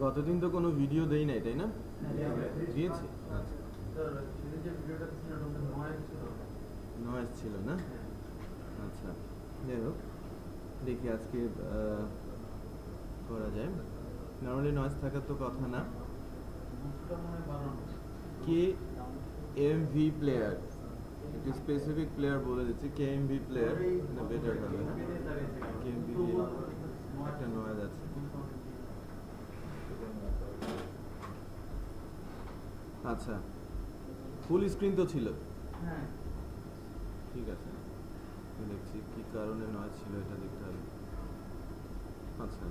গতদিন তো কোনো ভিডিও দেই নাই, তাই না? দিয়েছি। আচ্ছা, নয়েজ ছিল না? আচ্ছা, যাই হোক, দেখি আজকে করা যায়। নর্মালি নয়েজ থাকার তো কথা না। কে এমভি প্লেয়ার, একটি স্পেসিফিক প্লেয়ার বলে দিচ্ছি, কে এমভি প্লেয়ার বেটার হবে। কে এমভি একটা নয়েজ আছে। আচ্ছা, ফুল স্ক্রিন তো ছিল? ঠিক আছে, দেখছি কি কারণে নয়েজ ছিল, এটা দেখতে হবে। আচ্ছা,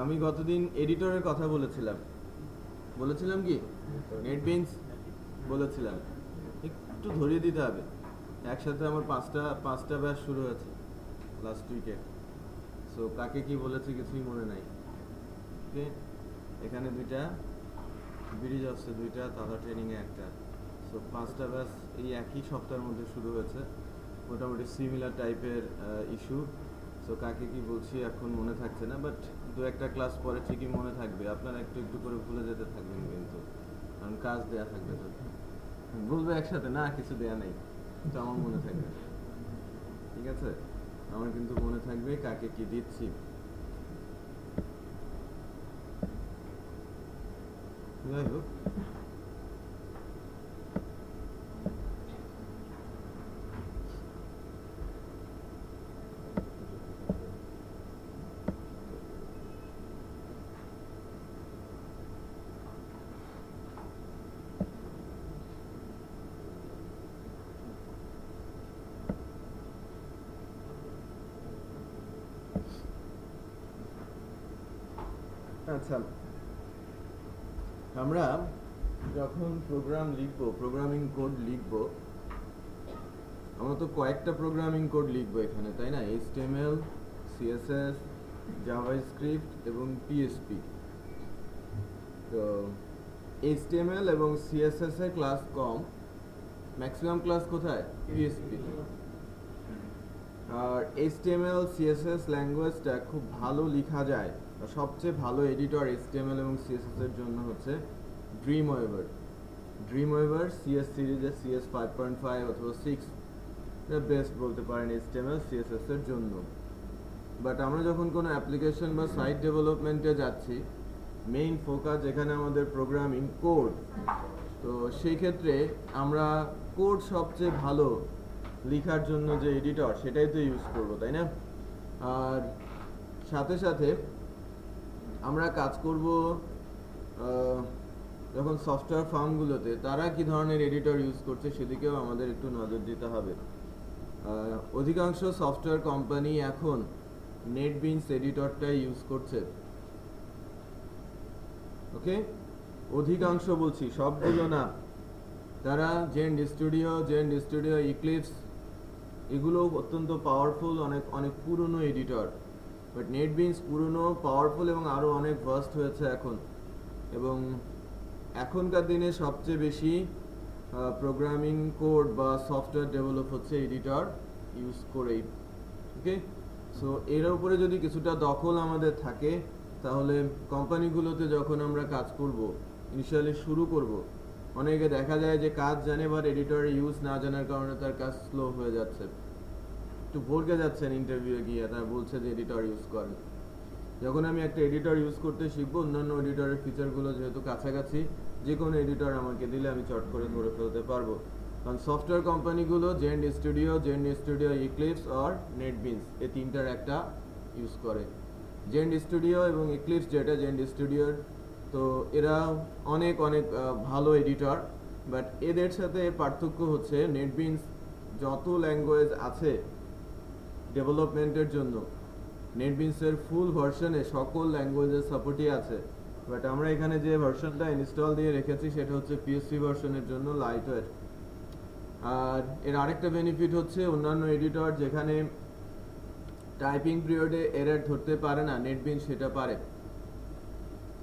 আমি গতদিন এডিটরের কথা বলেছিলাম কি নেটবিনস বলেছিলাম, একটু ধরিয়ে দিতে হবে। একসাথে আমার পাঁচটা ব্যাচ শুরু হয়েছে লাস্ট উইকে। সো কাকে কি বলেছে কিছুই মনে নাই। ওকে, এখানে দুইটা ব্রিজ আসছে, দুইটা তারা ট্রেনিংয়ে একটা। সো 5টা ব্যাচ এই একই সপ্তাহের মধ্যে শুরু হয়েছে, মোটামুটি সিমিলার টাইপের ইস্যু। সো কাকে কি বলছি এখন মনে থাকছে না, বাট দু একটা ক্লাস পরে ঠিকই মনে থাকবে। আপনারা একটু একটু করে ভুলে যেতে থাকবেন কিন্তু, কারণ কাজ দেয়া থাকবে তো। বলবে একসাথে না কিছু দেয়া নেই, কিন্তু আমার মনে থাকবে। ঠিক আছে, আমার কিন্তু মনে থাকবে কাকে কি দিচ্ছি। যাই হোক, আচ্ছা, আমরা যখন প্রোগ্রামিং কোড লিখবো, আমরা তো কয়েকটা প্রোগ্রামিং কোড লিখবো এখানে, তাই না? HTML, CSS, জাভাস্ক্রিপ্ট এবং PHP। তো HTML এবং CSS এর ক্লাস কম, ম্যাক্সিমাম ক্লাস কোথায়? PHP। আর HTML CSS ল্যাঙ্গুয়েজটা খুব ভালো লেখা যায়, সবচেয়ে ভালো এডিটর HTML এবং CSS এর জন্য হচ্ছে ড্রিমওয়েভার CS সিরিজের CS 5.5 অথবা 6 এটা বেস্ট বলতে পারেন HTML CSS এর জন্য। বাট আমরা যখন কোনো অ্যাপ্লিকেশন বা সাইট ডেভেলপমেন্টে যাচ্ছি, মেইন ফোকাস এখানে আমাদের প্রোগ্রামিং কোড, তো সেই ক্ষেত্রে আমরা কোড সবচেয়ে ভালো লেখার জন্য যে এডিটর সেটাই তো ইউজ করবো, তাই না? আর সাথে সাথে আমরা কাজ করব যখন সফটওয়্যার ফার্মগুলোতে, তারা কি ধরনের এডিটর ইউজ করছে সেদিকেও আমাদের একটু নজর দিতে হবে। অধিকাংশ সফটওয়্যার কোম্পানি এখন নেটবিনস এডিটরটাই ইউজ করছে। ওকে, অধিকাংশ বলছি, সবগুলো না। তারা জেন্ট স্টুডিও, ইক্লিপস, এগুলো অত্যন্ত পাওয়ারফুল, অনেক পুরনো এডিটর। বাট নেটবিনস পুরনো, পাওয়ারফুল এবং আরও অনেক ভাস্ট হয়েছে এখন। এবং এখনকার দিনে সবচেয়ে বেশি প্রোগ্রামিং কোড বা সফটওয়্যার ডেভেলপ হচ্ছে এডিটর ইউজ করেই। ওকে, সো এর উপরে যদি কিছুটা দখল আমাদের থাকে, তাহলে কোম্পানিগুলোতে যখন আমরা কাজ করব, ইনিশিয়ালি শুরু করব, অনেকে দেখা যায় যে কাজ জানে বাট এডিটর ইউজ না জানার কারণে তার কাজ স্লো হয়ে যাচ্ছে, একটু ভরকে যাচ্ছেন ইন্টারভিউয়ে গিয়ে, তারা বলছে যে এডিটর ইউজ করেন। যখন আমি একটা এডিটর ইউজ করতে শিখবো, অন্যান্য এডিটরের ফিচারগুলো যেহেতু কাছাকাছি, যে কোনো এডিটর আমাকে দিলে আমি চট করে ধরে ফেলতে পারবো। কারণ সফটওয়্যার কোম্পানিগুলো জেন্ট স্টুডিও, ইক্লিপস আর নেটবিনস, এই তিনটার একটা ইউজ করে। জেন্ট স্টুডিও এবং ইক্লিপস, যেটা জেন্ট স্টুডিওর, তো এরা অনেক ভালো এডিটর। বাট এদের সাথে এর পার্থক্য হচ্ছে, নেটবিনস যত ল্যাঙ্গুয়েজ আছে ডেভেলপমেন্টের জন্য, নেটবিনসের ফুল ভার্সনে সকল ল্যাঙ্গুয়েজের সাপোর্টই আছে। বাট আমরা এখানে যে ভার্সনটা ইনস্টল দিয়ে রেখেছি সেটা হচ্ছে PHP ভার্সনের জন্য লাইটওয়েট। আর এর আরেকটা বেনিফিট হচ্ছে, অন্যান্য এডিটর যেখানে টাইপিং পিরিয়ডে এরর ধরতে পারে না, নেটবিনস সেটা পারে।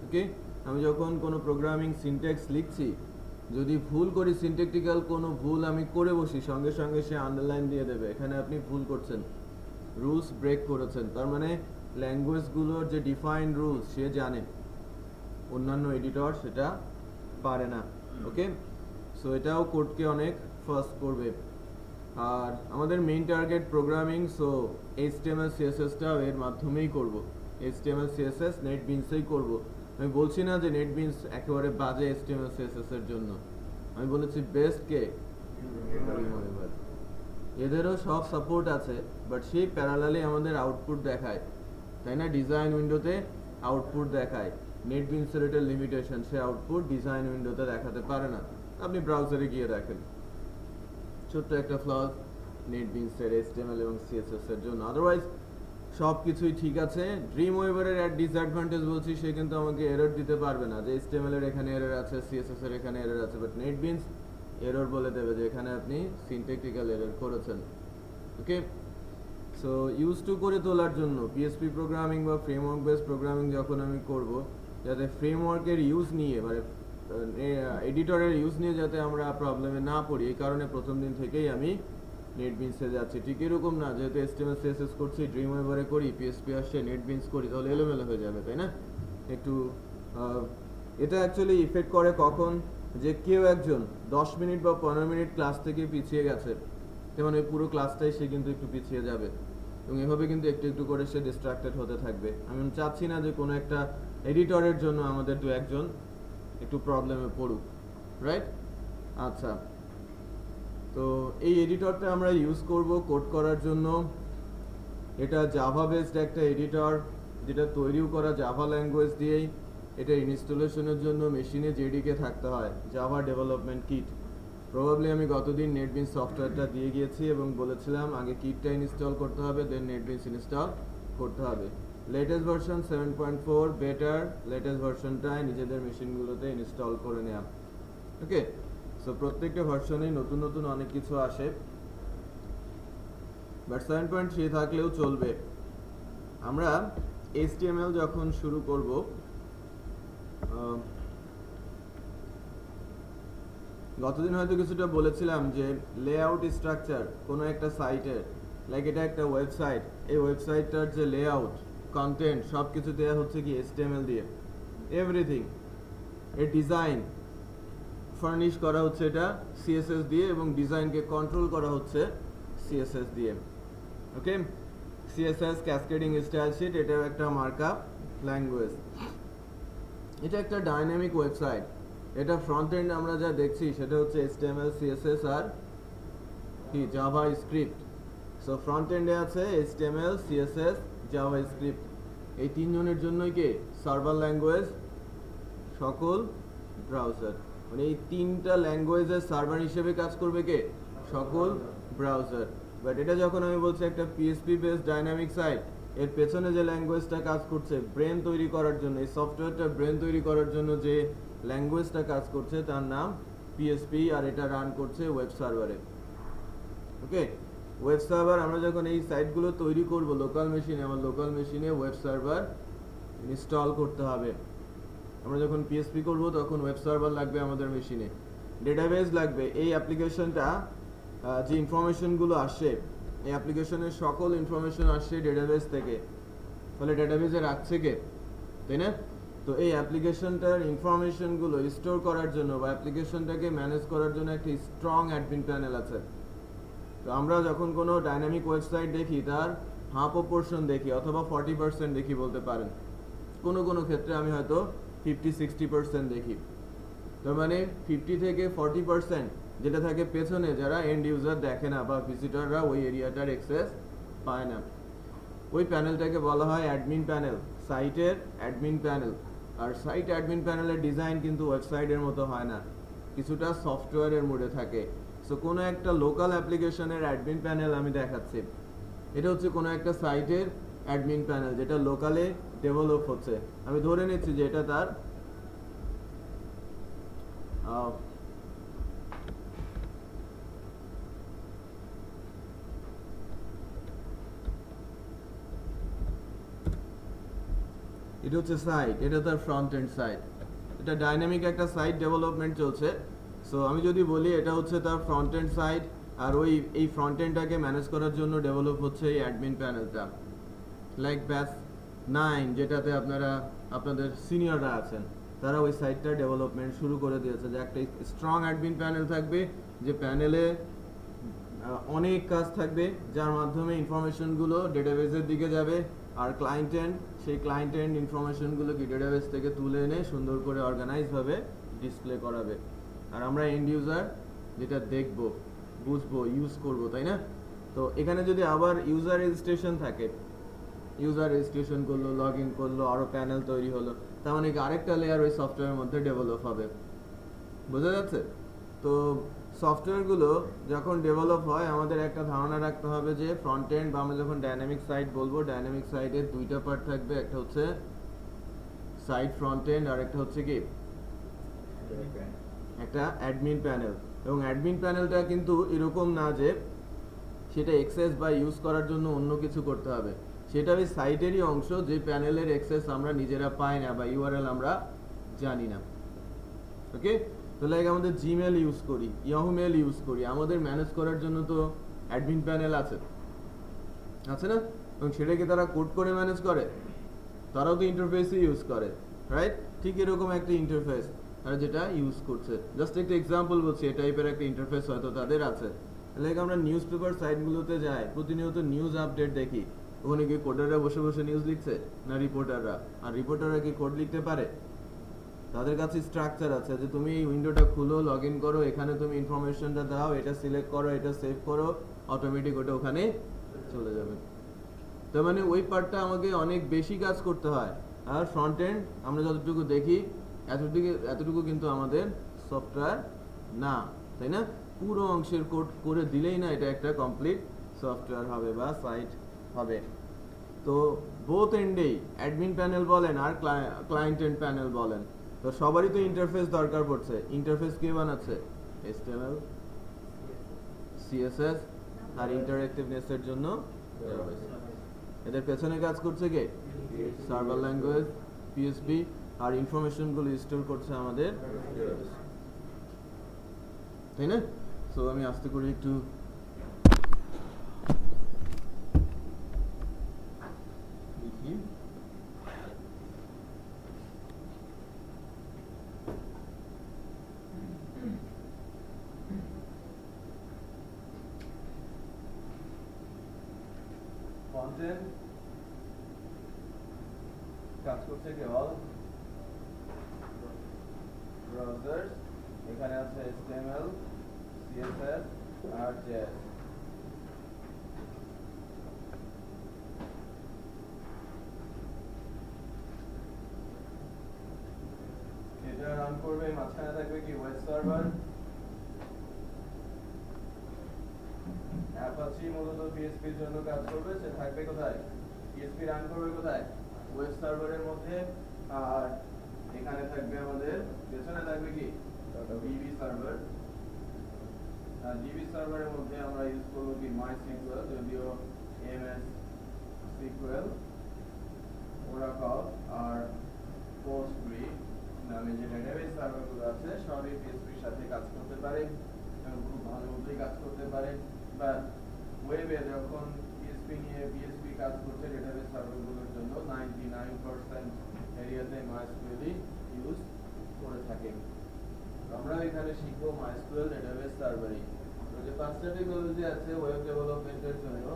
ওকে, আমি যখন কোনো প্রোগ্রামিং সিনট্যাক্স লিখছি, যদি ভুল করি, সিনট্যাকটিক্যাল কোনো ভুল আমি করে বসি, সঙ্গে সঙ্গে সে আন্ডারলাইন দিয়ে দেবে, এখানে আপনি ভুল করছেন, রুলস ব্রেক করেছেন। তার মানে ল্যাঙ্গুয়েজগুলোর যে ডিফাইন্ড রুলস সে জানে, অন্যান্য এডিটর সেটা পারে না। ওকে, সো এটাও কোডকে অনেক ফাস্ট করবে। আর আমাদের main target programming, so HTML CSSটাও এর মাধ্যমেই করব। HTML CSS নেটবিনসেই করব। আমি বলছি না যে নেটবিনস একেবারে বাজে HTML CSS এর জন্য, আমি বলেছি বেস্ট কে, এদেরও সব সাপোর্ট আছে, বাট সেই প্যারালালি আমাদের আউটপুট দেখায়, তাই না? ডিজাইন উইন্ডোতে আউটপুট দেখায়, নেটবিনসের এটা লিমিটেশন, সে আউটপুট ডিজাইন উইন্ডোতে দেখাতে পারে না। আপনি ব্রাউজারে গিয়ে দেখেন, ছোট্ট একটা ফ্লজ নেটবিনসের HTML এবং CSS এর জন্য। আদারওয়াইজ সব কিছুই ঠিক আছে। ড্রিমওয়েভারের এর ডিসঅ্যাডভান্টেজ বলছি, সে কিন্তু আমাকে এরর দিতে পারবে না যে HTML এর এখানে এরর আছে, CSS এর এখানে এরর আছে, বাট নেটবিনস এরর বলে দেবে যে এখানে আপনি সিনট্যাকটিক্যাল এরর করেছেন। ওকে, সো ইউজ টু করে তোলার জন্য PHP প্রোগ্রামিং বা ফ্রেমওয়ার্ক বেস প্রোগ্রামিং যখন আমি করব, যাতে ফ্রেমওয়ার্কের ইউজ নিয়ে মানে এডিটরের ইউজ নিয়ে যাতে আমরা প্রবলেমে না পড়ি, এই কারণে প্রথম দিন থেকেই আমি নেটবিনসে যাচ্ছি। ঠিক এরকম না, যেহেতু HTML CSS করছি, ড্রিমওয়েভারে করি, PHP আসছে, নেটবিনস করি, তাহলে এলোমেলো হয়ে যাবে, তাই না? একটু এটা অ্যাকচুয়ালি ইফেক্ট করে কখন, যে কেউ একজন 10 মিনিট বা 15 মিনিট ক্লাস থেকে পিছিয়ে গেছে, তেমন ওই পুরো ক্লাসটাই সে কিন্তু একটু পিছিয়ে যাবে, এবং এভাবে কিন্তু একটু একটু করে সে ডিস্ট্রাক্টেড হতে থাকবে। আমি চাচ্ছি না যে কোনো একটা এডিটরের জন্য আমাদের দু একজন একটু প্রবলেমে পড়ুক, রাইট? আচ্ছা, তো এই এডিটরটা আমরা ইউজ করব কোড করার জন্য। এটা জাভা বেসড একটা এডিটর, যেটা তৈরিও করা জাভা ল্যাঙ্গুয়েজ দিয়েই। এটা ইনস্টলেশনের জন্য মেশিনে জেডিকে থাকতে হয়, জাভা ডেভেলপমেন্ট কিট। প্রবাবলি আমি গতদিন নেটবিনস সফটওয়্যারটা দিয়ে গিয়েছি এবং বলেছিলাম আগে কিটটা ইনস্টল করতে হবে, দেন নেটবিনস ইনস্টল করতে হবে। লেটেস্ট ভার্সন 7.4 বেটার, লেটেস্ট ভার্সনটাই নিজেদের মেশিনগুলোতে ইনস্টল করে নেওয়া। ওকে, সো প্রত্যেকটা ভার্সনেই নতুন নতুন অনেক কিছু আসে, বাট 7.3 থাকলেও চলবে। আমরা HTML যখন শুরু করব, গতদিন হয়তো কিছুটা বলেছিলাম যে লেআউট স্ট্রাকচার কোনো একটা সাইটের, লাইক এটা একটা ওয়েবসাইট, এই ওয়েবসাইটটার যে লেআউট, কন্টেন্ট, সব কিছু দেওয়া হচ্ছে কি HTML দিয়ে, এভরিথিং। এর ডিজাইন ফার্নিশ করা হচ্ছে এটা CSS দিয়ে, এবং ডিজাইনকে কন্ট্রোল করা হচ্ছে CSS দিয়ে। ওকে, CSS ক্যাসকেডিং স্টাইল শিট, এটাও একটা মার্কআপ ল্যাঙ্গুয়েজ। এটা একটা ডাইনামিক ওয়েবসাইট। এটা ফ্রন্ট এন্ড আমরা যা দেখছি সেটা হচ্ছে HTML CSS আর কি জাভাস্ক্রিপ্ট। সো ফ্রন্ট এন্ডে আছে HTML CSS জাভাস্ক্রিপ্ট, এই তিনজনের জন্যই কি সার্ভার ল্যাঙ্গুয়েজ সকল ব্রাউজার, মানে এই তিনটা ল্যাঙ্গুয়েজের সার্ভার হিসেবে কাজ করবে কে, সকল ব্রাউজার। বাট এটা যখন আমি বলছি একটা PHP বেসড ডাইনামিক সাইট, এর পেছনে যে ল্যাঙ্গুয়েজটা কাজ করছে ব্রেন তৈরি করার জন্য, এই সফটওয়্যারটা ব্রেন তৈরি করার জন্য যে ল্যাঙ্গুয়েজটা কাজ করছে তার নাম PHP, আর এটা রান করছে ওয়েব সার্ভারে। ওকে, ওয়েব সার্ভার আমরা যখন এই সাইটগুলো তৈরি করব লোকাল মেশিনে, আমার লোকাল মেশিনে ওয়েব সার্ভার ইনস্টল করতে হবে। আমরা যখন PHP করব তখন ওয়েব সার্ভার লাগবে আমাদের মেশিনে, ডেটাবেস লাগবে। এই অ্যাপ্লিকেশনটা যে ইনফরমেশনগুলো আসে, এই অ্যাপ্লিকেশনের সকল ইনফরমেশন আসছে ডেটাবেস থেকে, ফলে ডেটাবেসে রাখছে কে, তাই না? তো এই অ্যাপ্লিকেশনটার ইনফরমেশনগুলো স্টোর করার জন্য বা অ্যাপ্লিকেশনটাকে ম্যানেজ করার জন্য একটা স্ট্রং অ্যাডমিন প্যানেল আছে। তো আমরা যখন কোনো ডাইনামিক ওয়েবসাইট দেখি তার হাফ পোর্শন দেখি অথবা 40% দেখি বলতে পারেন, কোনো কোনো ক্ষেত্রে আমি হয়তো 50-60% দেখি। তার মানে 50 থেকে 40% যেটা থাকে পেছনে, যারা এন্ড ইউজার দেখে না বা ভিজিটররা ওই এরিয়াটার অ্যাক্সেস পায় না, ওই প্যানেলটাকে বলা হয় অ্যাডমিন প্যানেল, সাইটের অ্যাডমিন প্যানেল। আর সাইট অ্যাডমিন প্যানেলের ডিজাইন কিন্তু ওয়েবসাইটের মতো হয় না, কিছুটা সফটওয়্যারের মোডে থাকে। সো কোনো একটা লোকাল অ্যাপ্লিকেশনের অ্যাডমিন প্যানেল আমি দেখাচ্ছি, এটা হচ্ছে কোনো একটা সাইটের অ্যাডমিন প্যানেল যেটা লোকালে ডেভেলপ হচ্ছে। আমি ধরে নিচ্ছি যে এটা তার এটা হচ্ছে সাইট, এটা তার ফ্রন্ট এন্ড সাইট, এটা ডাইনামিক একটা সাইট ডেভেলপমেন্ট চলছে। সো আমি যদি বলি এটা হচ্ছে তার ফ্রন্ট এন্ড সাইট, আর এই ফ্রন্ট এন্ডটাকে ম্যানেজ করার জন্য ডেভেলপ হচ্ছে এই অ্যাডমিন প্যানেলটা, লাইক ব্যাস 9 যেটাতে আপনারা আপনাদের সিনিয়ররা আছেন, তারা ওই সাইটটা ডেভেলপমেন্ট শুরু করে দিয়েছে যে একটা স্ট্রং অ্যাডমিন প্যানেল থাকবে, যে প্যানেলে অনেক কাজ থাকবে যার মাধ্যমে ইনফরমেশনগুলো ডেটাবেসের দিকে যাবে, আর ক্লায়েন্ট এন্ড সেই ক্লায়েন্ট এন্ড ইনফরমেশনগুলো কি ডেটাবেস থেকে তুলে এনে সুন্দর করে অর্গানাইজভাবে ডিসপ্লে করাবে, আর আমরা এন্ড ইউজার যেটা দেখবো, বুঝবো, ইউজ করব, তাই না? তো এখানে যদি আবার ইউজার রেজিস্ট্রেশন থাকে, ইউজার রেজিস্ট্রেশন করলো, লগ ইন করলো, আরও প্যানেল তৈরি হলো, তার মানে কি আরেকটা লেয়ার ওই সফটওয়্যারের মধ্যে ডেভেলপ হবে। বোঝা যাচ্ছে? তো সফটওয়্যারগুলো যখন ডেভেলপ হয় আমাদের একটা ধারণা রাখতে হবে যে ফ্রন্ট এন্ড বা আমরা যখন ডাইনামিক সাইট বলবো, ডাইনামিক সাইটের দুইটা পার্ট থাকবে, একটা হচ্ছে সাইট ফ্রন্ট এন্ড আর একটা হচ্ছে কি একটা অ্যাডমিন প্যানেল। এবং অ্যাডমিন প্যানেলটা কিন্তু এরকম না যে সেটা অ্যাক্সেস বা ইউজ করার জন্য অন্য কিছু করতে হবে, সেটা ওই সাইটেরই অংশ যে প্যানেলের অ্যাক্সেস আমরা নিজেরা পাই না বা ইউআরএল আমরা জানি না। ওকে, তো লাইক আমাদের জিমেল ইউজ করি, ইয়াহু মেল ইউজ করি, আমাদের ম্যানেজ করার জন্য তো অ্যাডমিন প্যানেল আছে, আছে না? এবং সেটাকে তারা কোড করে ম্যানেজ করে, তারাও তো ইন্টারফেসই ইউজ করে, রাইট? ঠিক এরকম একটা ইন্টারফেস তারা যেটা ইউজ করছে, জাস্ট একটা এক্সাম্পল বলছি, এই টাইপের একটা ইন্টারফেস হয়তো তাদের আছে। লাইক আমরা নিউজ পেপার সাইটগুলোতে যাই, প্রতিনিয়ত নিউজ আপডেট দেখি, ওখানে কি কোডাররা বসে বসে নিউজ লিখছে না রিপোর্টাররা? আর রিপোর্টাররা কি কোড লিখতে পারে? তাদের কাছে স্ট্রাকচার আছে যে তুমি এই উইন্ডোটা খুলো, লগ ইন করো, এখানে তুমি ইনফরমেশনটা দাও, এটা সিলেক্ট করো, এটা সেভ করো, অটোমেটিক ওটা ওখানে চলে যাবে। তার মানে ওই পার্টটা আমাকে অনেক বেশি কাজ করতে হয়, আর ফ্রন্ট এন্ড আমরা যতটুকু দেখি এতটুকু কিন্তু আমাদের সফটওয়্যার না, তাই না? পুরো অংশের কোড করে দিলেই না এটা একটা কমপ্লিট সফটওয়্যার হবে বা সাইট হবে। তো বোথ এন্ডেই অ্যাডমিন প্যানেল বলেন আর ক্লায়েন্ট এন্ড প্যানেল বলেন, তো সবারই তো ইন্টারফেস দরকার পড়ছে। ইন্টারফেস কে বানাচ্ছে? HTML, CSS আর ইন্টারঅ্যাক্টিভনেসের জন্য এদের পেছনে কাজ করছে কে? সার্ভার ল্যাঙ্গুয়েজ, PHP, আর ইনফরমেশনগুলো স্টোর করছে আমাদের, তাই না? সো আমি আস্তে করে একটু লিখি। কন্টেন্ট কাজ করছে কি? অল ব্রাউজার্স, এখানে আছে HTML, CSS আর JS। এটা রান করবে, মাঝখানে থাকবে কি ওয়েব সার্ভার। অ্যাপাচি মূলত PHP এর জন্য কাজ করবে, সে থাকবে কোথায়? PHP রান করবে কোথায়? ওয়েব সার্ভারের মধ্যে। আর এখানে থাকবে আমাদের পেছনে থাকবে কি DB সার্ভার, আর DB সার্ভারের মধ্যে আমরা ইউজ করব কি MySQL, যদিও MS SQL, Oracle আর Postgre নামে যে ডেটাবেস সার্ভারগুলো আছে সবই PHP এর সাথে কাজ করতে পারে এবং খুব ভালো মতোই কাজ করতে পারে। বা ওয়েবে যখন PHP কাজ করছে ডেটাবেস সার্ভারগুলোর জন্য 99% এরিয়াতে MySQL ইউজ করে থাকে। আমরা এখানে শিখবো MySQL ডেটাবেস সার্ভারিং। তো যে পাঁচটা টেকনোলজি আছে ওয়েব ডেভেলপমেন্টের জন্য,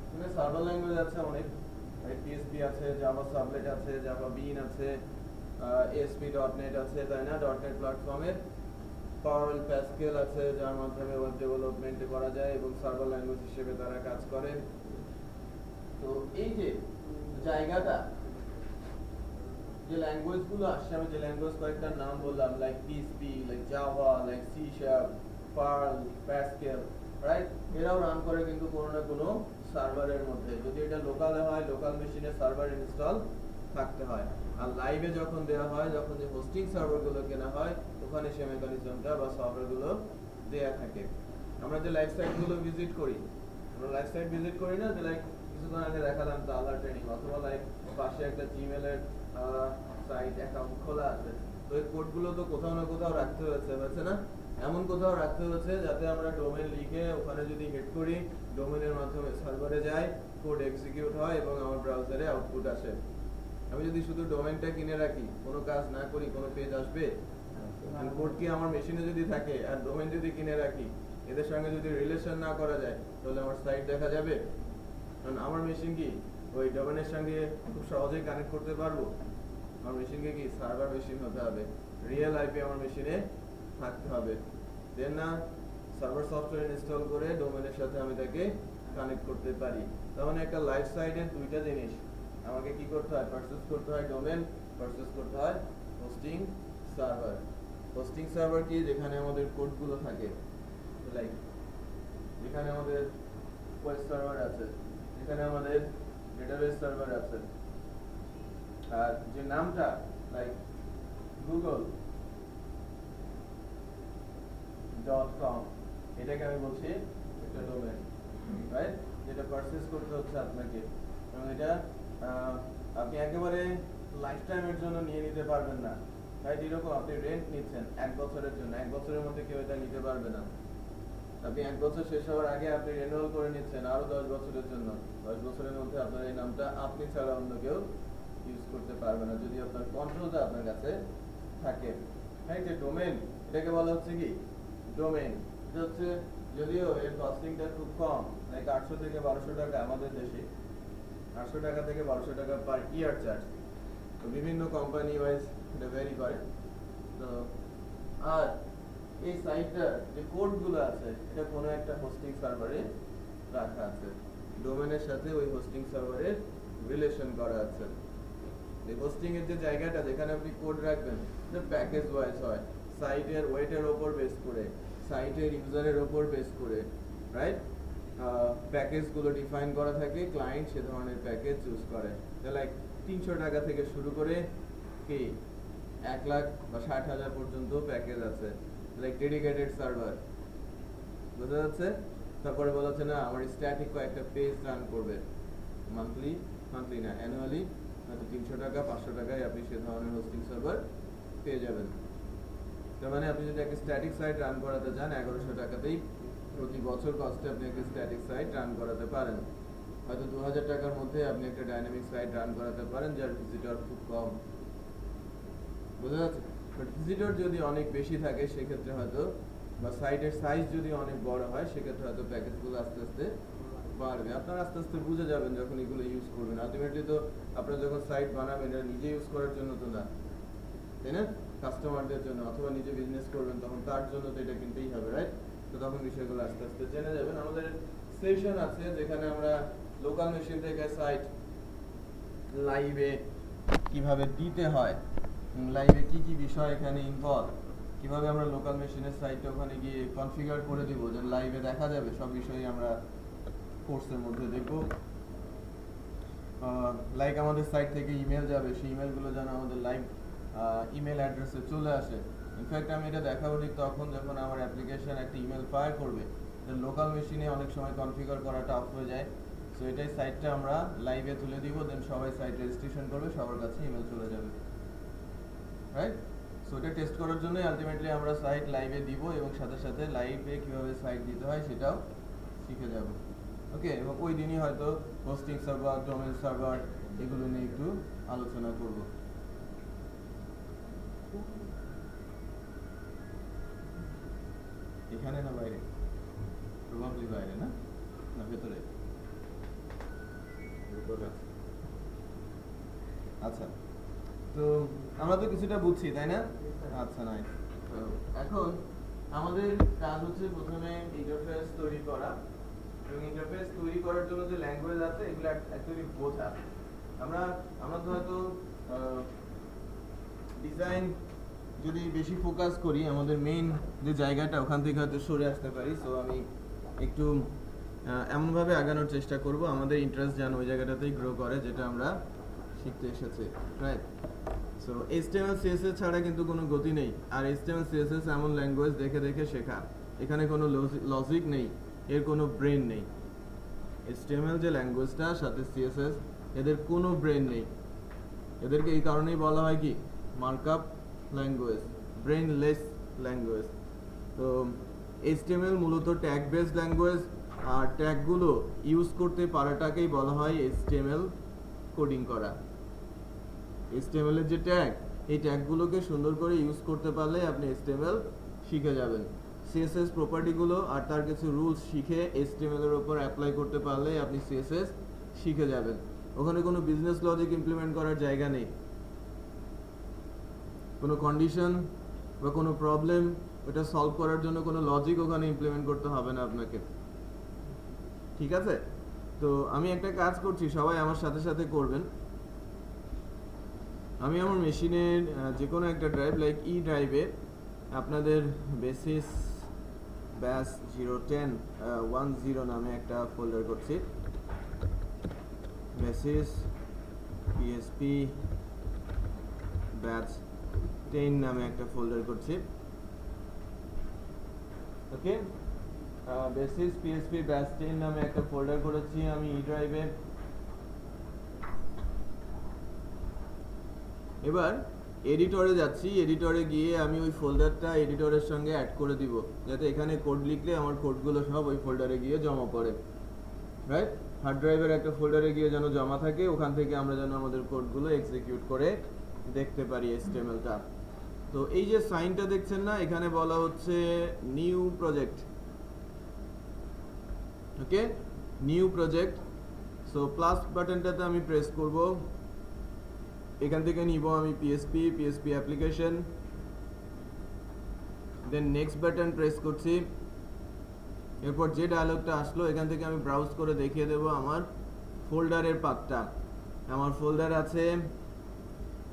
এখানে সার্ভার ল্যাঙ্গুয়েজ আছে অনেক, PHP আছে, জাভা সাবলেট আছে, জাভা বিন আছে, ASP.NET আছে, তাই না? .NET প্ল্যাটফর্মের পার্ল, প্যাসকেল আছে যার মাধ্যমে ওয়েব ডেভেলপমেন্ট করা যায় এবং সার্ভার ল্যাঙ্গুয়েজ হিসেবে তারা কাজ করে। তো এই যে জায়গাটা, যে ল্যাঙ্গুয়েজগুলো আসছে, আমি যে ল্যাঙ্গুয়েজ কয়েকটার নাম বললাম, like PHP, like Java, like C#, Perl, Pascal, right? এরাও রান করে কিন্তু কোনো না কোনো সার্ভারের মধ্যে। যদি এটা লোকালে হয়, লোকাল মেশিনে সার্ভার ইনস্টল থাকতে হয়, আর লাইভে যখন দেওয়া হয়, যখন যে হোস্টিং সার্ভারগুলো কেনা হয়, ওখানে সে মেকানিজমটা বা সফটওয়্যারগুলো দেয়া থাকে। আমরা যে লাইভ সাইটগুলো ভিজিট করি, আমরা লাইভ সাইট ভিজিট করি না, যে লাইক কিছুক্ষণ আগে দেখালাম তালা ট্রেনিং, অথবা লাইক পাশে একটা জিমেলের সাইট অ্যাকাউন্ট খোলা আছে, তো এই কোডগুলো তো কোথাও না কোথাও রাখতে হয়েছে না? এমন কোথাও রাখতে হচ্ছে যাতে আমরা ডোমেন লিখে ওখানে যদি হিট করি, ডোমেনের মাধ্যমে সার্ভারে যায়, কোড এক্সিকিউট হয় এবং আমার ব্রাউজারে আউটপুট আসে। আমি যদি শুধু ডোমেইনটা কিনে রাখি, কোনো কাজ না করি, কোনো পেজ আসবে? কোড কি আমার মেশিনে যদি থাকে আর ডোমেইন যদি কিনে রাখি, এদের সঙ্গে যদি রিলেশন না করা যায় তাহলে আমার সাইট দেখা যাবে? কারণ আমার মেশিন কি ওই ডোমেইনের সঙ্গে খুব সহজেই কানেক্ট করতে পারবো? আমার মেশিনকে কি সার্ভার মেশিন হতে হবে, রিয়েল আইপি আমার মেশিনে থাকতে হবে, দেন না সার্ভার সফটওয়্যার ইনস্টল করে ডোমেইনের সাথে আমি তাকে কানেক্ট করতে পারি। তার মানে একটা লাইফ সাইটের দুইটা জিনিস আমাকে কি করতে হয়, পারচেজ করতে হয় ডোমেইন, পারচেজ করতে হয় হোস্টিং সার্ভার। হোস্টিং সার্ভার কি, যেখানে আমাদের কোডগুলো থাকে, লাইক যেখানে আমাদের ওয়েব সার্ভার আছে, যেখানে আমাদের ডেটাবেস সার্ভার আছে, আর যে নামটা লাইক google.com, এটাকে আমি বলছি একটা ডোমেইন, রাইট? যেটা পারচেজ করতে হচ্ছে আপনাকে, এবং এটা আপনি একেবারে লাইফ টাইমের জন্য নিয়ে নিতে পারবেন না, রাইট? এরকম আপনি রেন্ট নিচ্ছেন 1 বছরের জন্য, 1 বছরের মধ্যে কেউ এটা নিতে পারবে না। আপনি 1 বছর শেষ হওয়ার আগে আপনি রিনিউয়াল করে নিচ্ছেন আরো 10 বছরের জন্য। 10 বছরের মধ্যে আপনার এই নামটা আপনি ছাড়া অন্য কেউ ইউজ করতে পারবে না, যদি আপনার কন্ট্রোলটা আপনার কাছে থাকে, রাইট? যে ডোমেইন, এটাকে বলা হচ্ছে কি ডোমেইন। এটা হচ্ছে, যদিও এর কস্টিংটা খুব কম, লাইক 800 থেকে 1200 টাকা আমাদের দেশে, 800 টাকা থেকে 1200 টাকা পার ইয়ার চার্জ। তো বিভিন্ন কোম্পানি ওয়াইজ এটা ভ্যারি করে। তো আর এই সাইটটার যে কোডগুলো আছে এটা কোনো একটা হোস্টিং সার্ভারে রাখা আছে, ডোমেইনের সাথে ওই হোস্টিং সার্ভারের রিলেশন করা আছে। এই হোস্টিং এর যে জায়গাটা যেখানে আপনি কোড রাখবেন এটা প্যাকেজ ওয়াইজ হয়, সাইটের ওয়েটের উপর বেস করে, সাইটের ইউজারের উপর বেস করে, রাইট? প্যাকেজগুলো ডিফাইন করা থাকে, ক্লায়েন্ট সে ধরনের প্যাকেজ চুজ করে। লাইক 300 টাকা থেকে শুরু করে কি 1 লাখ বা 60,000 পর্যন্ত প্যাকেজ আছে, লাইক ডেডিকেটেড সার্ভার, বুঝা যাচ্ছে? তারপরে বলা হচ্ছে না আমার স্ট্যাটিক কয়েকটা পেজ রান করবে, মান্থলি না অ্যানুয়ালি, হয়তো 300 টাকা 500 টাকায় আপনি সে ধরনের হোস্টিং সার্ভার পেয়ে যাবেন। তার মানে আপনি যদি একটা স্ট্যাটিক সাইট রান করাতে চান 1100 টাকাতেই প্রতি বছর কস্টে আপনি একটা স্ট্যাটিক সাইট রান করাতে পারেন। হয়তো 2000 টাকার মধ্যে আপনি একটা ডাইনামিক সাইট রান করাতে পারেন যার ভিজিটর খুব কম, বুঝা যাচ্ছে? বাট ভিজিটর যদি অনেক বেশি থাকে সেক্ষেত্রে হয়তো, বা সাইটের সাইজ যদি অনেক বড় হয় সেক্ষেত্রে হয়তো প্যাকেজগুলো আস্তে আস্তে বাড়বে। আপনারা আস্তে আস্তে বুঝে যাবেন যখন এগুলো ইউজ করবেন। আলটিমেটলি তো আপনারা যখন সাইট বানাবেন এটা নিজে ইউজ করার জন্য তো না, তাই না? কাস্টমারদের জন্য অথবা নিজে বিজনেস করবেন তখন তার জন্য তো এটা কিনতেই হবে, রাইট? তো তখন বিষয়গুলো আস্তে আস্তে জেনে যাবেন। আমাদের সেশন আছে যেখানে আমরা লোকাল মেশিন থেকে সাইট লাইভে কিভাবে দিতে হয়, লাইভে কি কি বিষয় এখানে ইনভলভ, কিভাবে আমরা লোকাল মেশিনের সাইটটা ওখানে গিয়ে কনফিগার করে দিব যে লাইভে দেখা যাবে, সব বিষয়ই আমরা কোর্সের মধ্যে দেখব। লাইক আমাদের সাইট থেকে ইমেল যাবে, সেই ইমেলগুলো যেন আমাদের লাইভ ইমেল অ্যাড্রেসে চলে আসে। ইনফ্যাক্ট আমি এটা দেখাবো ঠিক তখন যখন আমার অ্যাপ্লিকেশন একটা ইমেল ফায়ার করবে, লোকাল মেশিনে অনেক সময় কনফিগার করাটা অফ হয়ে যায়। সো এটাই সাইটটা আমরা লাইভে তুলে দিব, দেন সবাই সাইট রেজিস্ট্রেশন করবে, সবার কাছে ইমেল চলে যাবে, রাইট? সো এটা টেস্ট করার জন্যই আলটিমেটলি আমরা সাইট লাইভে দিব এবং সাথে সাথে লাইভে কিভাবে সাইট দিতে হয় সেটাও শিখে যাব, ওকে? এবং ওই দিনই হয়তো হোস্টিং সার্ভার, ডোমেইন সার্ভার এগুলো নিয়ে একটু আলোচনা করব। এখানে না বাইরে? প্রবাবলি বাইরে, না না ভেতরে? আচ্ছা, তো আমরা তো কিছুটা বুঝছি, তাই না? আচ্ছা, নাইস। তো এখন আমাদের কাজ হচ্ছে প্রথমে ইন্টারফেস তৈরি করা, এবং ইন্টারফেস তৈরি করার জন্য যে ল্যাঙ্গুয়েজ আছে এগুলো অ্যাকচুয়ালি বোঝা। আমরা তো হয়তো ডিজাইন যদি বেশি ফোকাস করি আমাদের মেইন যে জায়গাটা ওখান থেকে হয়তো সরে আসতে পারি। সো আমি একটু এমনভাবে আগানোর চেষ্টা করব আমাদের ইন্টারেস্ট যেন ওই জায়গাটাতেই গ্রো করে যেটা আমরা শিখতে এসেছি, রাইট? সো HTML CSS ছাড়া কিন্তু কোনো গতি নেই। আর HTML CSS এমন ল্যাঙ্গুয়েজ দেখে দেখে শেখা, এখানে কোনো লজিক নেই, এর কোনো ব্রেন নেই। HTML যে ল্যাঙ্গুয়েজটা সাথে CSS এদের কোনো ব্রেন নেই, এদেরকে এই কারণেই বলা হয় কি মার্কআপ ল্যাঙ্গুয়েজ, ব্রেনলেস ল্যাঙ্গুয়েজ। তো HTML মূলত ট্যাগ বেসড ল্যাঙ্গুয়েজ, আর ট্যাগগুলো ইউজ করতে পারাটাকেই বলা হয় HTML কোডিং করা। HTML এর যে ট্যাগ, এই ট্যাগগুলোকে সুন্দর করে ইউজ করতে পারলে আপনি HTML শিখে যাবেন। CSS প্রপার্টিগুলো আর তার কিছু রুলস শিখে HTML এর উপর অ্যাপ্লাই করতে পারলে আপনি CSS শিখে যাবেন। ওখানে কোনো বিজনেস লজিক ইমপ্লিমেন্ট করার জায়গা নেই, কোনো কন্ডিশন বা কোনো প্রবলেম ওটা সলভ করার জন্য কোনো লজিক ওখানে ইমপ্লিমেন্ট করতে হবে না আপনাকে। ঠিক আছে, তো আমি একটা কাজ করছি, সবাই আমার সাথে সাথে করবেন। আমি আমার মেশিনের যে কোনো একটা ড্রাইভ লাইক ড্রাইভে আপনাদের বেসিস ব্যাস 010 নামে একটা ফোল্ডার করছি। বেসিস PSP ব্যাচ 10 নামে একটা ফোল্ডার করছি। ওকে, বেসিস PSP ব্যাচ 10 নামে একটা ফোল্ডার করেছি আমি ড্রাইভে। এবার এডিটরে যাচ্ছি, এডিটরে গিয়ে আমি ওই ফোল্ডারটা এডিটরের সঙ্গে অ্যাড করে দিব, যাতে এখানে কোড লিখলে আমার কোডগুলো সব ওই ফোল্ডারে গিয়ে জমা পড়ে, রাইট? হার্ড ড্রাইভের একটা ফোল্ডারে গিয়ে যেন জমা থাকে, ওখান থেকে আমরা যেন আমাদের কোডগুলো এক্সিকিউট করে দেখতে পারি HTML-টা। তো এই যে সাইনটা দেখছেন না, এখানে বলা হচ্ছে new project. Okay, new project. So plus বাটনটাতে আমি প্রেস করব, এখান থেকে নিব আমি PSP application, then next button press করছি। এরপর যে ডায়লগটা আসলো এখান থেকে আমি ব্রাউজ করে দেখিয়ে দেব আমার ফোল্ডারের পাথটা। আমার ফোল্ডার আছে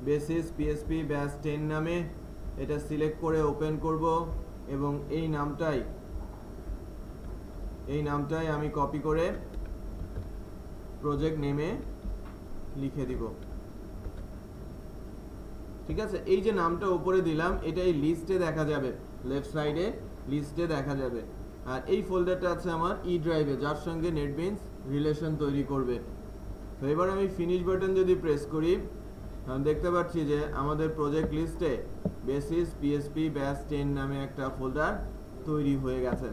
বেসিস PSP ব্যাচ 10 নামে, এটা সিলেক্ট করে ওপেন করব এবং এই নামটাই আমি কপি করে প্রজেক্ট নেমে লিখে দিব। ঠিক আছে, এই যে নামটা উপরে দিলাম এটা এই লিস্টে দেখা যাবে, লেফট সাইডে লিস্টে দেখা যাবে। আর এই ফোল্ডারটা আছে আমার ড্রাইভে, যার সঙ্গে নেটবিনস রিলেশন তৈরি করবে। তো এবার আমি ফিনিশ বাটন যদি প্রেস করি, দেখতে পাচ্ছি যে আমাদের প্রজেক্ট লিস্টে বেসিস PSP ব্যাচ 10 নামে একটা ফোল্ডার তৈরি হয়ে গেছে।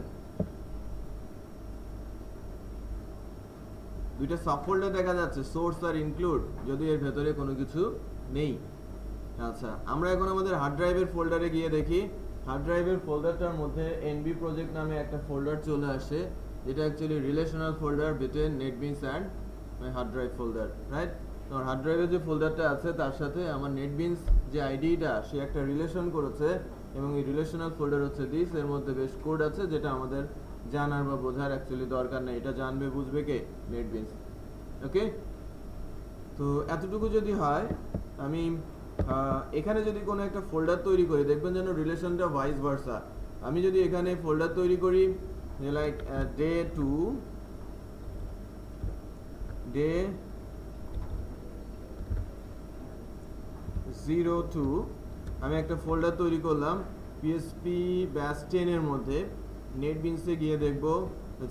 দুইটা সাব ফোল্ডার দেখা যাচ্ছে, সোর্স আর ইনক্লুড, যদি এর ভেতরে কোনো কিছু নেই। আচ্ছা, আমরা এখন আমাদের হার্ড ড্রাইভের ফোল্ডারে গিয়ে দেখি। হার্ড ড্রাইভের ফোল্ডারটার মধ্যে NB প্রজেক্ট নামে একটা ফোল্ডার চলে আসে, যেটা actually relational folder between NetBeans and my hard drive folder, right? তো হার্ড ড্রাইভের যে ফোল্ডারটা আছে তার সাথে আমার নেটবিনস যে আইডিটা, সে একটা রিলেশন করেছে এবং এই রিলেশনাল ফোল্ডার হচ্ছে দিস। এর মধ্যে বেশ কোড আছে যেটা আমাদের জানার বা বোঝার অ্যাকচুয়ালি দরকার নেই, এটা জানবে বুঝবে কে? নেটবিনস। ওকে, তো এতটুকু যদি হয়, আমি এখানে যদি কোনো একটা ফোল্ডার তৈরি করি, দেখবেন যেন রিলেশনটা ভাইস ভার্সা। আমি যদি এখানে ফোল্ডার তৈরি করি লাইক ডে 02, আমি একটা ফোল্ডার তৈরি করলাম PSP ব্যাচ 10 এর মধ্যে। নেটবিনসে গিয়ে দেখব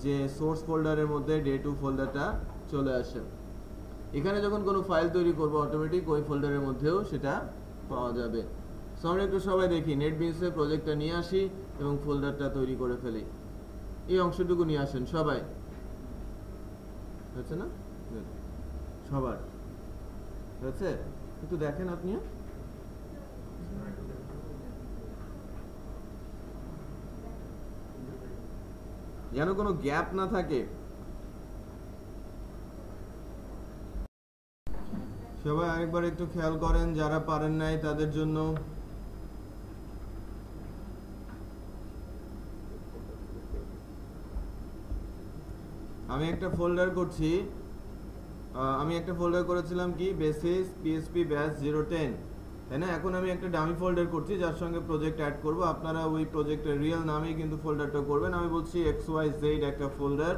যে সোর্স ফোল্ডারের মধ্যে ডে 2 ফোল্ডারটা চলে আসে। এখানে যখন কোনো ফাইল তৈরি করব অটোমেটিক ওই ফোল্ডারের মধ্যেও সেটা পাওয়া যাবে। সো আমরা একটু সবাই দেখি, নেটবিনসে প্রজেক্টটা নিয়ে আসি এবং ফোল্ডারটা তৈরি করে ফেলি। এই অংশটুকু নিয়ে আসেন সবাই, হচ্ছে না? সবার হচ্ছে? একটু দেখেন আপনি, যেন কোনো গ্যাপ না থাকে। সবাই আরেকবার একটু খেয়াল করেন, যারা পারেন নাই তাদের জন্য। আমি একটা ফোল্ডার করছি, আমি একটা ফোল্ডার করেছিলাম কি বেসিস PSP ব্যাচ 010, তাই না? এখন আমি একটা ডামি ফোল্ডার করছি যার সঙ্গে প্রজেক্ট অ্যাড করব। আপনারা ওই প্রজেক্টের রিয়েল নামেই কিন্তু ফোল্ডারটা করবেন। আমি বলছি XYZ একটা ফোল্ডার,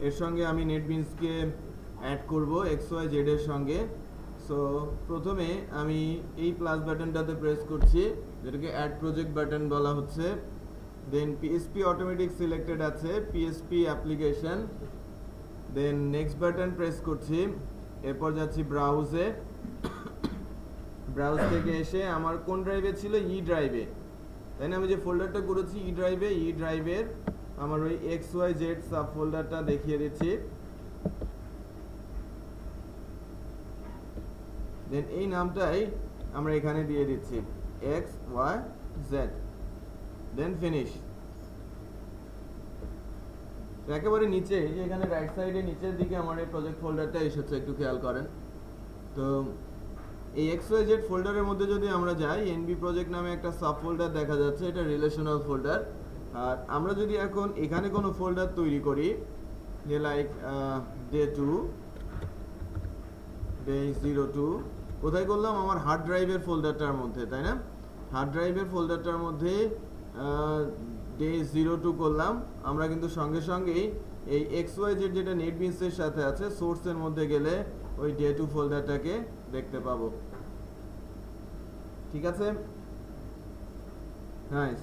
এর সঙ্গে আমি নেটবিনসকে অ্যাড করব XYZ এর সঙ্গে। সো প্রথমে আমি এই প্লাস বাটনটাতে প্রেস করছি, যেটাকে অ্যাড প্রজেক্ট বাটন বলা হচ্ছে। দেন PSP অটোমেটিক সিলেক্টেড আছে, PSP application. Then next button press করছি, এরপর যাচ্ছি ব্রাউজে। ব্রাউজ থেকে এসে আমার কোন ড্রাইভে ছিল? ড্রাইভে, তাই না? আমি যে ফোল্ডারটা করেছি ড্রাইভে, ড্রাইভের আমার ওই XYZ সাব ফোল্ডারটা দেখিয়ে দিচ্ছি। দেন এই নামটাই আমরা এখানে দিয়ে দিচ্ছি XYZ, দেন ফিনিশ। একেবারে নিচে যে এখানে রাইট সাইডে নিচের দিকে আমার এই প্রজেক্ট ফোল্ডারটা এসেছে, একটু খেয়াল করেন। তো এই XYZ ফোল্ডারের মধ্যে যদি আমরা যাই, NB প্রজেক্ট নামে একটা সাব ফোল্ডার দেখা যাচ্ছে, এটা রিলেশনাল ফোল্ডার। আর আমরা যদি এখন এখানে কোনো ফোল্ডার তৈরি করি, যে লাইক ডে 2, ডে 02, কোথায় করলাম? আমার হার্ড ড্রাইভের ফোল্ডারটার মধ্যে, তাই না? হার্ড ড্রাইভের ফোল্ডারটার মধ্যে ডে 02 করলাম। আমরা কিন্তু সঙ্গে সঙ্গেই এই XYZ যেটা নেটবিনসের সাথে আছে, সোর্সের মধ্যে গেলে ওই ডে 2 ফোল্ডারটাকে দেখতে পাবো। ঠিক আছে, নাইস।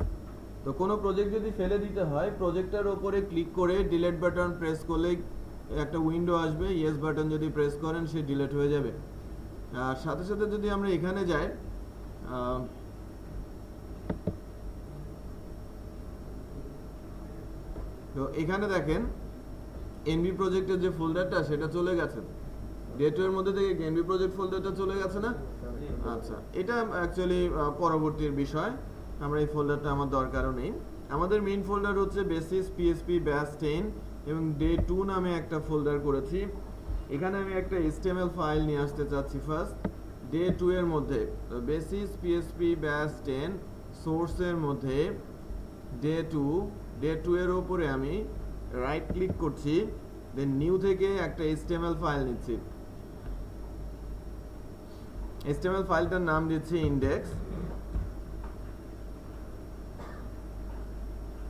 তো কোনো প্রজেক্ট যদি ফেলে দিতে হয়, প্রজেক্টটার ওপরে ক্লিক করে ডিলিট বাটন প্রেস করলে একটা উইন্ডো আসবে, ইয়েস বাটন যদি প্রেস করেন সে ডিলিট হয়ে যাবে। আর সাথে সাথে যদি আমরা এখানে যাই, তো এখানে দেখেন এনবি প্রজেক্টের যে ফোল্ডারটা সেটা চলে গেছে, ডে 2 এর মধ্যে থেকে এনবি প্রজেক্ট ফোল্ডারটা চলে গেছে না? আচ্ছা, এটা অ্যাকচুয়ালি পরবর্তীর বিষয়, আমরা এই ফোল্ডারটা আমার দরকারও নেই। আমাদের মেইন ফোল্ডার হচ্ছে বেসিস PHP ব্যাশ 10 এবং ডে 2 নামে একটা ফোল্ডার করেছি। এখানে আমি একটা HTML ফাইল নিয়ে আসতে চাচ্ছি ফার্স্ট ডে 2 এর মধ্যে। তো বেসিস PHP ব্যাশ 10 সোর্সের মধ্যে ডে 2 এর উপরে আমি রাইট ক্লিক করছি, দেন নিউ থেকে একটা HTML ফাইল নিচ্ছি। HTML ফাইলটার নাম দিচ্ছি ইন্ডেক্স।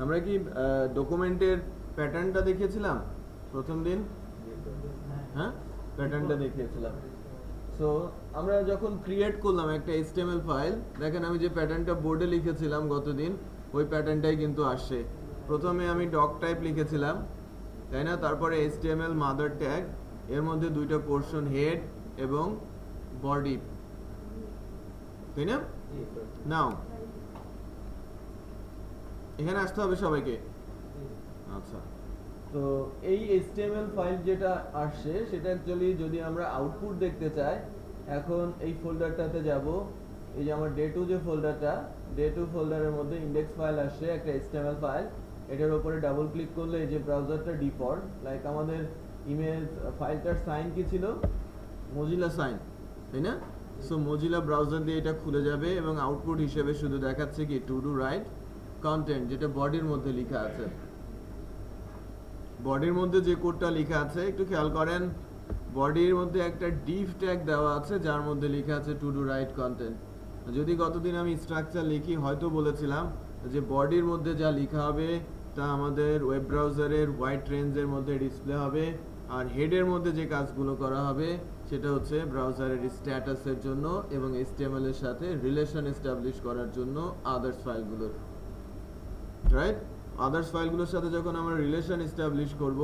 আমরা কি ডকুমেন্টের প্যাটার্নটা দেখিয়েছিলাম প্রথম দিন? হ্যাঁ, প্যাটার্নটা দেখিয়েছিলাম। সো আমরা যখন ক্রিয়েট করলাম একটা HTML ফাইল, দেখেন আমি যে প্যাটার্নটা বোর্ডে লিখেছিলাম গতদিন, ওই প্যাটার্নটাই কিন্তু আসছে। প্রথমে আমি ডক টাইপ লিখেছিলাম, তাই না? তারপরে HTML মাদার ট্যাগ, এর মধ্যে দুইটা পোর্শন হেড এবং বডি, তাই না? নাও এখানে আসতে হবে সবাইকে। আচ্ছা, তো এই HTML ফাইল যেটা আসছে সেটা অ্যাকচুয়ালি যদি আমরা আউটপুট দেখতে চাই, এখন এই ফোল্ডারটাতে যাব। এই যে আমার ডে 2 যে ফোল্ডারটা, ডে 2 ফোল্ডারের মধ্যে ইন্ডেক্স ফাইল আসছে, একটা HTML ফাইল। এটার উপরে ডাবল ক্লিক করলে এই যে ব্রাউজারটা ডিফল্ট, লাইক আমাদের ইমেল ফাইলটার সাইন কি ছিল? মজিলা সাইন, তাই না? সো মজিলা ব্রাউজার দিয়ে এটা খুলে যাবে এবং আউটপুট হিসেবে শুধু দেখাচ্ছে কি টু ডু রাইট কন্টেন্ট, যেটা বডির মধ্যে লেখা আছে। বডির মধ্যে যে কোডটা লেখা আছে একটু খেয়াল করেন, বডির মধ্যে একটা ডিভ ট্যাগ দেওয়া আছে যার মধ্যে লেখা আছে টু ডু রাইট কন্টেন্ট। যদি গতদিন আমি স্ট্রাকচার লিখি হয়তো বলেছিলাম যে বডির মধ্যে যা লেখা হবে তা আমাদের ওয়েব ব্রাউজারের হোয়াইট রেঞ্জের মধ্যে ডিসপ্লে হবে, আর হেডের মধ্যে যে কাজগুলো করা হবে সেটা হচ্ছে ব্রাউজারের স্ট্যাটাসের জন্য এবং HTML এর সাথে রিলেশন এস্টাবলিশ করার জন্য আদার্স ফাইলগুলোর, রাইট? আদার্স ফাইলগুলোর সাথে যখন আমরা রিলেশন এস্টাবলিশ করব,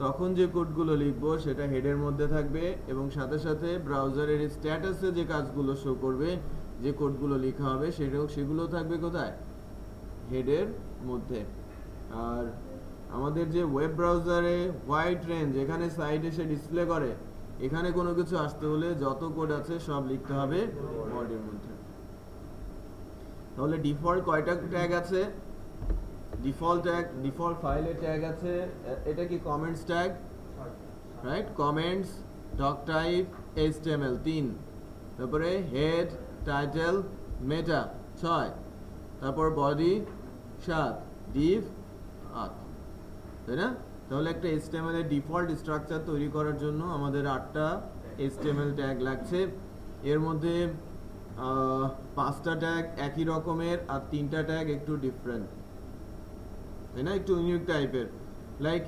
তখন যে কোডগুলো লিখবো সেটা হেডের মধ্যে থাকবে এবং সাথে সাথে ব্রাউজারের স্ট্যাটাসে যে কাজগুলো শো করবে, যে কোডগুলো লেখা হবে সেগুলো থাকবে কোথায়? হেডের মধ্যে। আর আমাদের যে ওয়েব ব্রাউজারে হোয়াইট রেঞ্জ এখানে সাইড এসে ডিসপ্লে করে, এখানে কোনো কিছু আসতে হলে যত কোড আছে সব লিখতে হবে বডির মধ্যে। তাহলে ডিফল্ট কয়টা ট্যাগ আছে? ডিফল্ট ফাইলের ট্যাগ আছে, এটা কি comments tag, right? Comments, doc type, HTML 3, তারপরে হেড, টাইটেল, মেটা 6, তারপর বডি 7, ডিভ 8, তাই না? তাহলে একটা HTML এর ডিফল্ট স্ট্রাকচার তৈরি করার জন্য আমাদের 8টা HTML ট্যাগ লাগছে। এর মধ্যে 5টা ট্যাগ একই রকমের আর 3টা ট্যাগ একটু ডিফারেন্ট, তাই না? একটু ইউনিক টাইপের, লাইক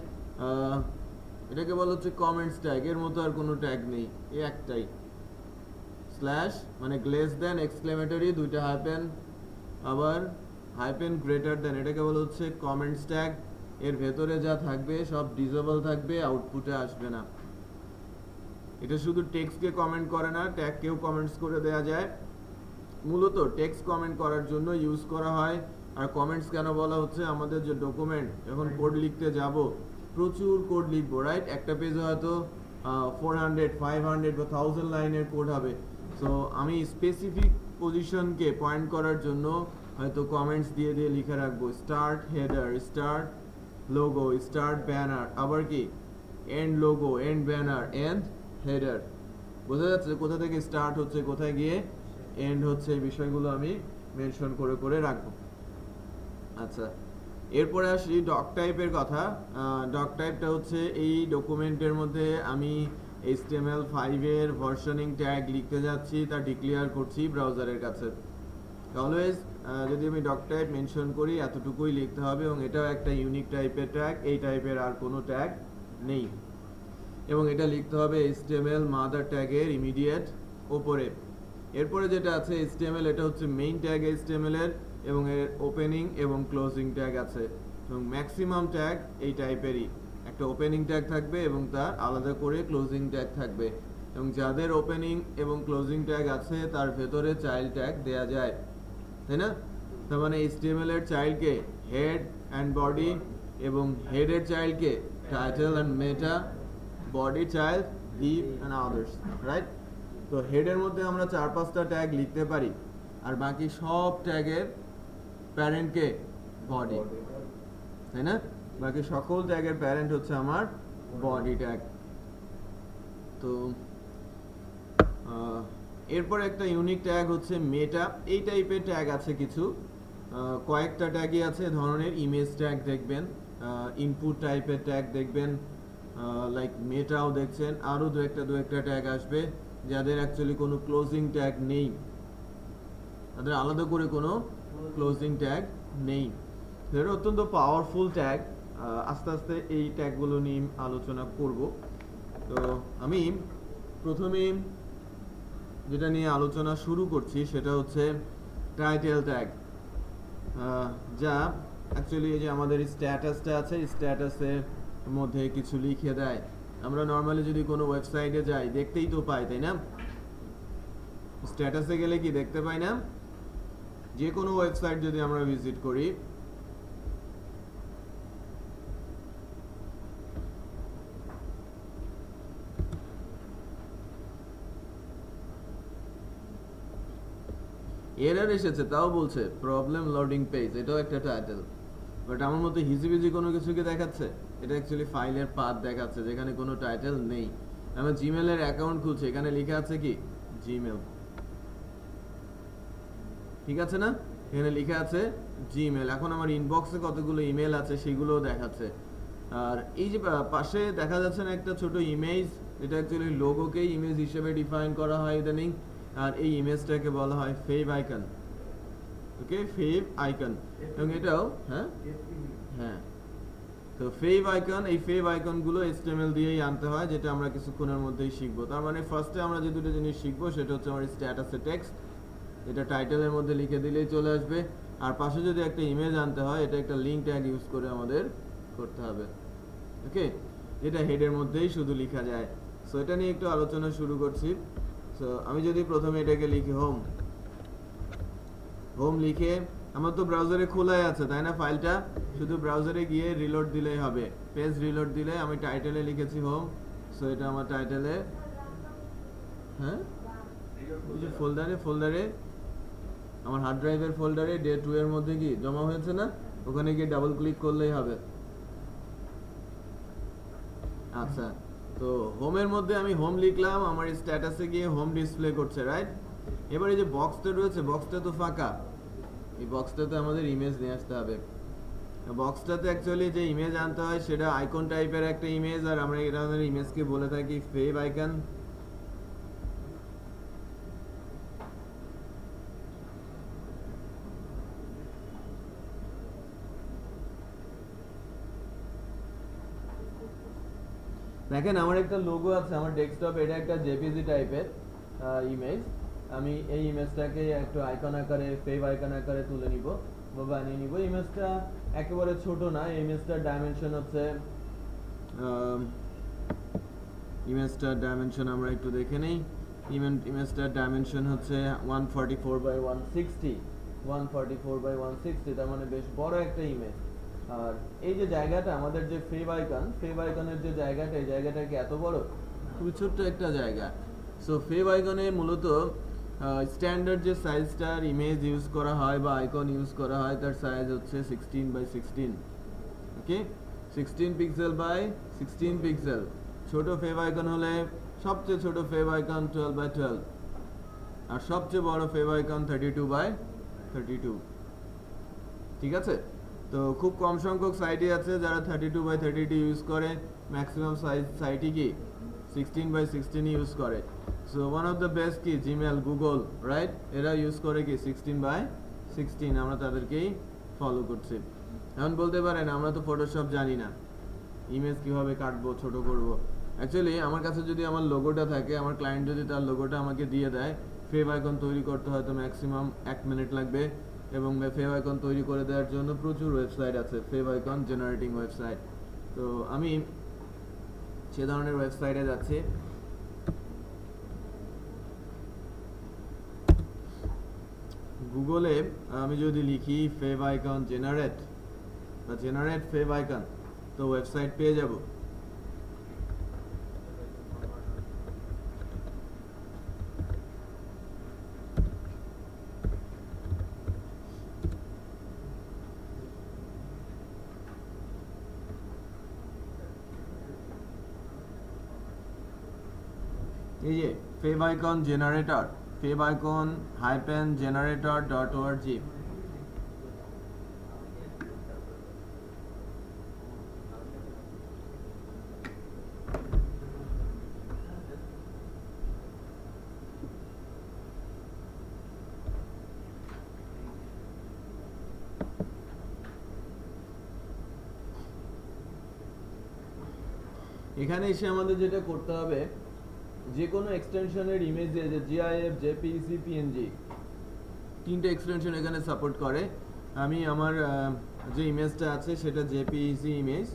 এটাকে বলা হচ্ছে কমেন্টস ট্যাগ, এর মতো আর কোনো ট্যাগ নেই, এই একটাই। স্ল্যাশ মানে গ্লেস দেন, এক্সক্লেমেটরি, দুইটা হাইপেন, আবার হাইপেন গ্রেটার দেন, এটাকে বলা হচ্ছে কমেন্টস ট্যাগ। এর ভেতরে যা থাকবে সব ডিসেবল থাকবে, আউটপুটে আসবে না। এটা শুধু টেক্সটকে কমেন্ট করে না, ট্যাগকেও কমেন্টস করে দেওয়া যায়। মূলত টেক্সট কমেন্ট করার জন্য ইউজ করা হয় আর কমেন্টস কেন বলা হচ্ছে, আমাদের যে ডকুমেন্ট এখন কোড লিখতে যাব, প্রচুর কোড লিখবো, রাইট? একটা পেজে হয়তো 400, 500 বা 1000 লাইনের কোড হবে। সো আমি স্পেসিফিক পজিশনকে পয়েন্ট করার জন্য হয়তো কমেন্টস দিয়ে দিয়ে লিখে রাখবো start header, start logo, start banner, আবার কি end logo, end banner, end header. বোঝা যাচ্ছে কোথা থেকে স্টার্ট হচ্ছে, কোথায় গিয়ে এন্ড হচ্ছে, এই বিষয়গুলো আমি মেনশন করে করে রাখবো। আচ্ছা, এরপরে আসি ডক টাইপের কথা। ডক টাইপটা হচ্ছে এই ডকুমেন্টের মধ্যে আমি HTML5 এর ভার্সনিং ট্যাগ লিখতে যাচ্ছি, তা ডিক্লেয়ার করছি ব্রাউজারের কাছে। অলওয়েজ যদি আমি ডক টাইপ মেনশন করি এতটুকুই লিখতে হবে, এবং এটাও একটা ইউনিক টাইপের ট্যাগ, এই টাইপের আর কোনো ট্যাগ নেই। এবং এটা লিখতে হবে HTML মাদার ট্যাগের ইমিডিয়েট ওপরে। এরপরে যেটা আছে HTML, এটা হচ্ছে মেইন ট্যাগ HTML এর, এবং এর ওপেনিং এবং ক্লোজিং ট্যাগ আছে, এবং ম্যাক্সিমাম ট্যাগ এই টাইপেরই, একটা ওপেনিং ট্যাগ থাকবে এবং তার আলাদা করে ক্লোজিং ট্যাগ থাকবে, এবং যাদের ওপেনিং এবং ক্লোজিং ট্যাগ আছে তার ভেতরে চাইল্ড ট্যাগ দেয়া যায়, তাই না? তার মানে HTML এর চাইল্ডকে হেড অ্যান্ড বডি, এবং হেডের চাইল্ডকে title and meta, body child div and others, right? তো হেডের মধ্যে আমরা 4-5টা ট্যাগ লিখতে পারি, আর বাকি সব ট্যাগের প্যারেন্টকে বডি, তাই না? বাকি সকল ট্যাগের প্যারেন্ট হচ্ছে আমার বডি ট্যাগ। তো এরপর একটা ইউনিক ট্যাগ হচ্ছে মেটা। এই টাইপের ট্যাগ আছে কিছু, কয়েকটা ট্যাগই আছে ধরনের। ইমেজ ট্যাগ দেখবেন, ইনপুট টাইপের ট্যাগ দেখবেন, লাইক মেটাও দেখছেন, আরও দু একটা ট্যাগ আসবে যাদের অ্যাকচুয়ালি কোনো ক্লোজিং ট্যাগ নেই, তাদের আলাদা করে কোনো ক্লোজিং ট্যাগ নেই। এটা অত্যন্ত পাওয়ারফুল ট্যাগ। আস্তে আস্তে এই ট্যাগগুলো নিয়ে আলোচনা করব। তো আমি প্রথমে যেটা নিয়ে আলোচনা শুরু করছি সেটা হচ্ছে টাইটেল ট্যাগ, যা অ্যাকচুয়ালি এই যে আমাদের স্ট্যাটাসটা আছে, স্ট্যাটাসের মধ্যে কিছু লিখে দেয়। আমরা নর্মালি যদি কোনো ওয়েবসাইটে যাই দেখতেই তো পাই, তাই না? স্ট্যাটাসে গেলে কি দেখতে পাই না? যে কোনো ওয়েবসাইট যদি আমরা ভিজিট করি, এরর এসেছে তাও বলছে প্রবলেম লোডিং পেজ, এটাও একটা টাইটেল। বাট আমার মতো হিজিবিজি কোনো কিছুকে দেখাচ্ছে, এটা অ্যাকচুয়ালি ফাইলের পাথ দেখাচ্ছে যেখানে কোনো টাইটেল নেই। আমার জিমেলের অ্যাকাউন্ট খুলছে, এখানে লেখা আছে কি জিমেল, ঠিক আছে না? এখানে লেখা আছে জিমেল। এখন আমার ইনবক্সে কতগুলো ইমেল আছে সেগুলোও দেখাচ্ছে। আর এই যে পাশে দেখা যাচ্ছে না একটা ছোট ইমেজ, এটা অ্যাকচুয়ালি লোগোকেই ইমেজ হিসেবে ডিফাইন করা হয় ইদানিং, আর এই ইমেজটাকে বলা হয় ফেভ আইকন। ওকে, ফেভ আইকন। এবং এটাও হ্যাঁ, তো ফেভ আইকন, এই ফেভ আইকনগুলো HTML দিয়েই আনতে হয়, যেটা আমরা কিছুক্ষণের মধ্যেই শিখবো। তার মানে ফার্স্টে আমরা যে দুটো জিনিস শিখবো সেটা হচ্ছে আমার স্ট্যাটাসে টেক্সট, এটা টাইটেলের মধ্যে লিখে দিলেই চলে আসবে। আর পাশে যদি একটা ইমেজ আনতে হয়, এটা একটা লিঙ্ক ট্যাগ ইউজ করে আমাদের করতে হবে। ওকে, এটা হেডের মধ্যেই শুধু লেখা যায়। সো এটা নিয়ে একটু আলোচনা শুরু করছি। সো আমি যদি প্রথমে এটাকে লিখি হোম লিখে, আমার তো ব্রাউজারে খোলাই আছে তাই না ফাইলটা, শুধু ব্রাউজারে গিয়ে রিলোড দিলেই হবে। পেজ রিলোড দিলে আমি টাইটেলে লিখেছি হোম, সো এটা আমার টাইটেলে, হ্যাঁ ওই যে ফোল্ডারে আমার হার্ড ড্রাইভের ফোল্ডারে ডে 2 এর মধ্যে কি জমা হয়েছে না, ওখানে গিয়ে ডাবল ক্লিক করলেই হবে। আচ্ছা, তো হোমের মধ্যে আমি হোম লিখলাম, আমার স্ট্যাটাসে গিয়ে হোম ডিসপ্লে করছে, রাইট? এবার এই যে বক্সটা রয়েছে, বক্সটা তো ফাঁকা, এই বক্সটাতে আমাদের ইমেজ নিয়ে আসতে হবে। বক্সটাতে অ্যাকচুয়ালি যে ইমেজ আনতে হয় সেটা আইকন টাইপের একটা ইমেজ, আর আমরা এই ধরনের ইমেজকে বলে থাকি ফেভ আইকন। দেখেন আমার একটা লোগো আছে আমার ডেস্কটপ, এটা একটা জেপিজি টাইপের ইমেজ। আমি এই ইমেজটাকে একটু আইকন আকারে, ফেভ আইকন আকারে তুলে নিব বা বানিয়ে নিব। ইমেজটা একেবারে ছোট না, ইমেজটার ডাইমেনশন হচ্ছে, ইমেজটার ডাইমেনশন আমরা একটু দেখে নেই। ইমেজটার ডাইমেনশন হচ্ছে 144 by 160, 144/160, তার মানে বেশ বড় একটা ইমেজ। আর এই যে জায়গাটা আমাদের যে ফেভ আইকনের যে জায়গাটা, এই জায়গাটা কি এত বড়? খুবই ছোট্ট একটা জায়গা। সো ফেভ আইকনে মূলত স্ট্যান্ডার্ড যে সাইজটার ইমেজ ইউজ করা হয় বা আইকন ইউজ করা হয়, তার সাইজ হচ্ছে 16/16। ওকে, 16 পিক্সেল বাই 16 পিক্সেল। ছোট ফেভ আইকন হলে সবচেয়ে ছোট ফেভ আইকন 12/12, আর সবচেয়ে বড় ফেভ আইকন 32/32। ঠিক আছে? তো খুব কম সংখ্যক সাইটই আছে যারা 32/32 ইউজ করে, ম্যাক্সিমাম সাইটই কি 16/16 ইউজ করে। So one of the best কি জিমেল, গুগল, রাইট? এরা ইউজ করে কি 16/16। আমরা তাদেরকেই ফলো করছি। এখন বলতে পারেন আমরা তো ফটোশপ জানি না, ইমেজ কিভাবে কাটবো, ছোট করব। অ্যাকচুয়ালি আমার কাছে যদি আমার লোগোটা থাকে, আমার ক্লায়েন্ট যদি তার লোগোটা আমাকে দিয়ে দেয়, ফেভ আইকন তৈরি করতে হয়তো ম্যাক্সিমাম 1 মিনিট লাগবে, এবং ফেভ আইকন তৈরি করে দেওয়ার জন্য প্রচুর ওয়েবসাইট আছে, ফেভ আইকন জেনারেটিং ওয়েবসাইট। তো আমি সে ধরনের ওয়েবসাইটে যাচ্ছি। গুগলে আমি যদি লিখি ফেভ আইকন জেনারেট বা জেনারেট ফেভ আইকন, তো ওয়েবসাইট পেয়ে যাব। এই যে ফেভ আইকন জেনারেটর, favicon-generator.org। এখানে এসে আমাদের যেটা করতে হবে, যে কোনো এক্সটেনশনের ইমেজে যে জিআইএফ, জেপিইজি, পিএনজি, তিনটে এক্সটেনশন এখানে সাপোর্ট করে। আমি আমার যে ইমেজটা আছে সেটা জেপিইজি ইমেজ।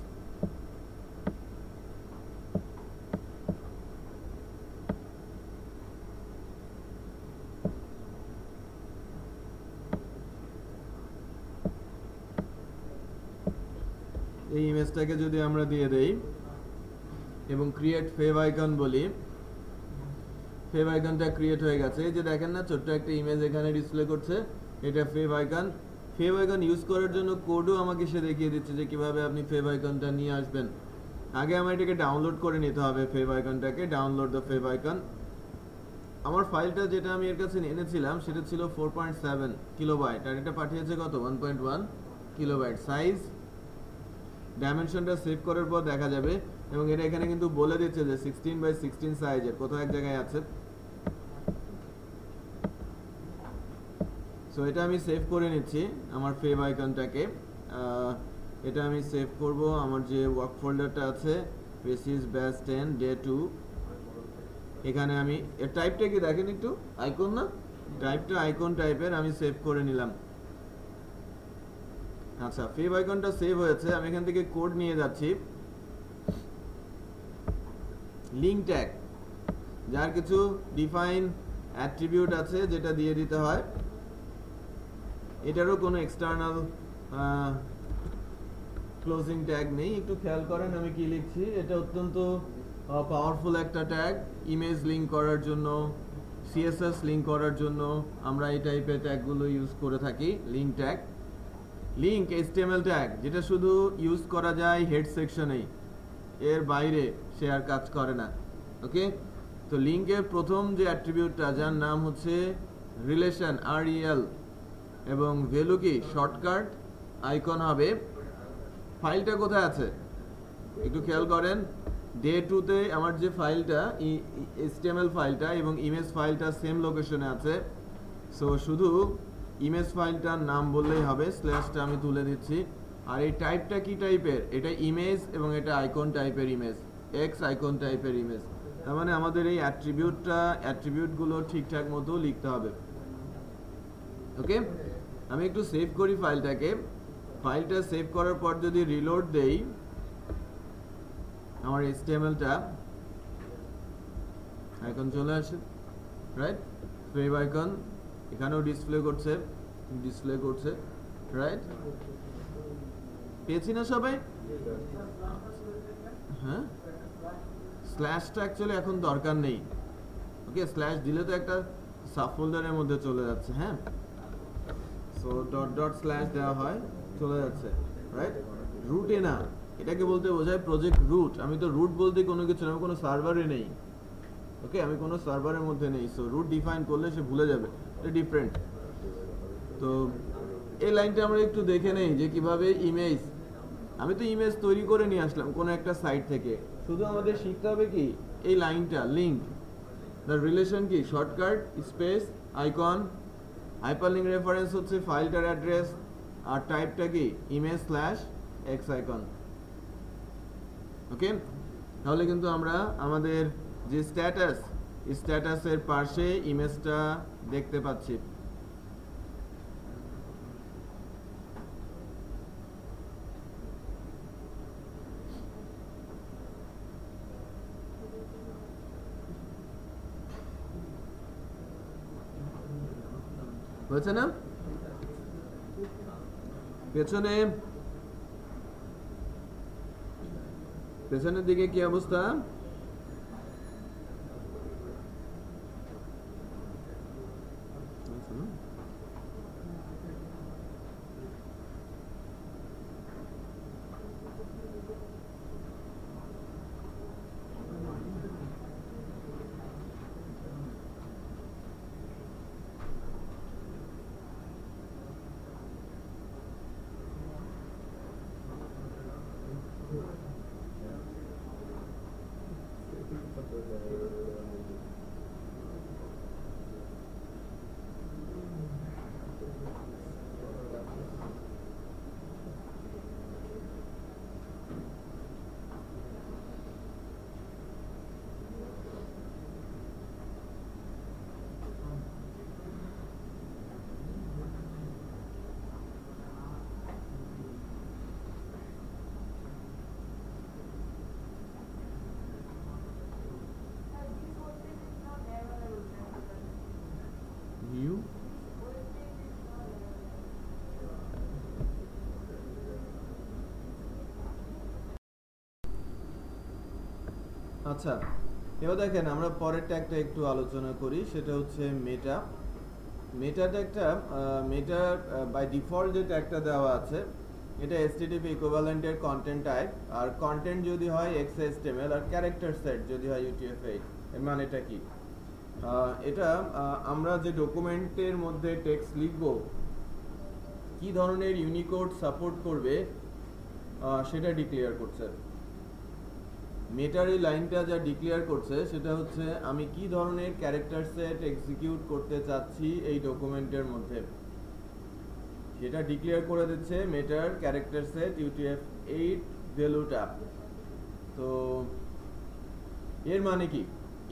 এই ইমেজটাকে যদি আমরা দিয়ে দেই এবং ক্রিয়েট ফেভ আইকন বলি, ফেভ আইকনটা ক্রিয়েট হয়ে গেছে। এই যে দেখেন না, ছোট্ট একটা ইমেজ এখানে ডিসপ্লে করছে, এটা fave icon. Fave icon use করার জন্য কোডও আমাকে সে দেখিয়ে দিচ্ছে যে কিভাবে আপনি ফেভ আইকনটা নিয়ে আসবেন। আগে আমার এটাকে ডাউনলোড করে নিতে হবে, ফেভ আইকনটাকে ডাউনলোড দ্য ফেভ আইকন। আমার ফাইলটা যেটা আমি এর কাছে এনেছিলাম সেটা ছিল 4.7 কিলোবাইট, আর এটা পাঠিয়েছে কত 1.1 কিলোবাইট সাইজ। ডাইমেনশনটা সেভ করার পর দেখা যাবে, এবং এটা এখানে কিন্তু বলে দিচ্ছে যে 16/16 সাইজের, কোথাও এক জায়গায় আছে। সো এটা আমি সেভ করে নিচ্ছি আমার ফেভ আইকনটাকে। এটা আমি সেভ করব আমার যে ওয়ার্ক ফোল্ডারটা আছে, বেসিস ব্যাচ 10 ডে 2। এখানে আমি এর টাইপটা কি দেখেন একটু, আইকন না, টাইপটা আইকন টাইপের, আমি সেভ করে নিলাম। আচ্ছা, ফেভ আইকনটা সেভ হয়েছে। আমি এখান থেকে কোড নিয়ে যাচ্ছি। লিঙ্ক ট্যাগ, যার কিছু ডিফাইন অ্যাট্রিবিউট আছে যেটা দিয়ে দিতে হয়। এটারও কোনো এক্সটার্নাল ক্লোজিং ট্যাগ নেই। একটু খেয়াল করেন আমি কি লিখছি। এটা অত্যন্ত পাওয়ারফুল একটা ট্যাগ, ইমেজ লিঙ্ক করার জন্য, সিএসএস লিঙ্ক করার জন্য আমরা এই টাইপের ট্যাগগুলো ইউজ করে থাকি। Link tag, link HTML tag, যেটা শুধু ইউজ করা যায় হেড সেকশনেই, এর বাইরে সে আর কাজ করে না। ওকে, তো লিঙ্কের প্রথম যে অ্যাট্রিবিউটটা, যার নাম হচ্ছে রিলেশন, REL, এবং ভ্যালু কি শর্টকাট আইকন হবে। ফাইলটা কোথায় আছে একটু খেয়াল করেন। ডে 2-তে আমার যে ফাইলটা, HTML ফাইলটা এবং ইমেজ ফাইলটা সেম লোকেশনে আছে। সো শুধু ইমেজ ফাইলটার নাম বললেই হবে, স্ল্যাশটা আমি তুলে দিচ্ছি। আর এই টাইপটা কি টাইপের, এটা ইমেজ এবং এটা আইকন টাইপের ইমেজ, এক্স আইকন টাইপের ইমেজ। তার মানে আমাদের এই অ্যাট্রিবিউটগুলো ঠিকঠাক মতো লিখতে হবে। ওকে, আমি একটু সেভ করি ফাইলটাকে। ফাইলটা সেভ করার পর যদি রিলোড দেই, আমার HTML-টা আইকন চলে আসে, রাইট? ফেভ আইকন এখানেও ডিসপ্লে করছে। ডিসপ্লে করছে, রাইট? পেয়েছি না সবাই? হ্যাঁ, স্ল্যাশটা অ্যাকচুয়ালি এখন দরকার নেই। ওকে, স্ল্যাশ দিলে তো একটা সাবফোল্ডারের মধ্যে চলে যাচ্ছে। হ্যাঁ, সো ডট ডট স্ল্যাশ দেওয়া হয়, চলে যাচ্ছে, রাইট? রুটে না, এটাকে বলতে বোঝায় প্রজেক্ট রুট। আমি তো রুট বলতে কোনো কিছু না, আমি কোনো সার্ভারে নেই। ওকে, আমি কোনো সার্ভারের মধ্যে নেই, সো রুট ডিফাইন করলে সে ভুলে যাবে, এটা ডিফারেন্ট। তো এই লাইনটা আমরা একটু দেখে নেই যে কিভাবে ইমেজ, আমি তো ইমেজ তৈরি করে নিয়ে আসলাম কোনো একটা সাইট থেকে, শুধু আমাদের শিখতে হবে কি এই লাইনটা, লিঙ্ক, দ্য রিলেশন কি, shortcut space icon, hyperlink reference হচ্ছে ফাইলটার অ্যাড্রেস, আর টাইপটা কি ইমেজ স্ল্যাশ এক্স আইকন। ওকে, তাহলে কিন্তু আমরা আমাদের যে স্ট্যাটাসের পাশে ইমেজটা দেখতে পাচ্ছি। হয়েছে না? পেছনের দিকে কি অবস্থা? আচ্ছা, এবার দেখেন আমরা পরের ট্যাগটা একটু আলোচনা করি, সেটা হচ্ছে মেটা। মেটা ট্যাগটা, মেটা বাই ডিফল্ট যে ট্যাগটা দেওয়া আছে, এটা HTTP ইকুইভ্যালেন্টের কন্টেন্ট টাইপ, আর কন্টেন্ট যদি হয় XHTML, আর ক্যারেক্টার সেট যদি হয় UTF-8। এর মানেটা কি? এটা আমরা যে ডকুমেন্টের মধ্যে টেক্সট লিখব, কি ধরনের ইউনিকোড সাপোর্ট করবে সেটা ডিক্লেয়ার করছে। মেটার এই লাইনটা যা ডিক্লেয়ার করছে সেটা হচ্ছে আমি কি ধরনের ক্যারেক্টার সেট এক্সিকিউট করতে চাচ্ছি এই ডকুমেন্টের মধ্যে, সেটা ডিক্লেয়ার করে দিচ্ছে মেটার ক্যারেক্টার সেট UTF-8 ভ্যালুটা। তো এর মানে কি,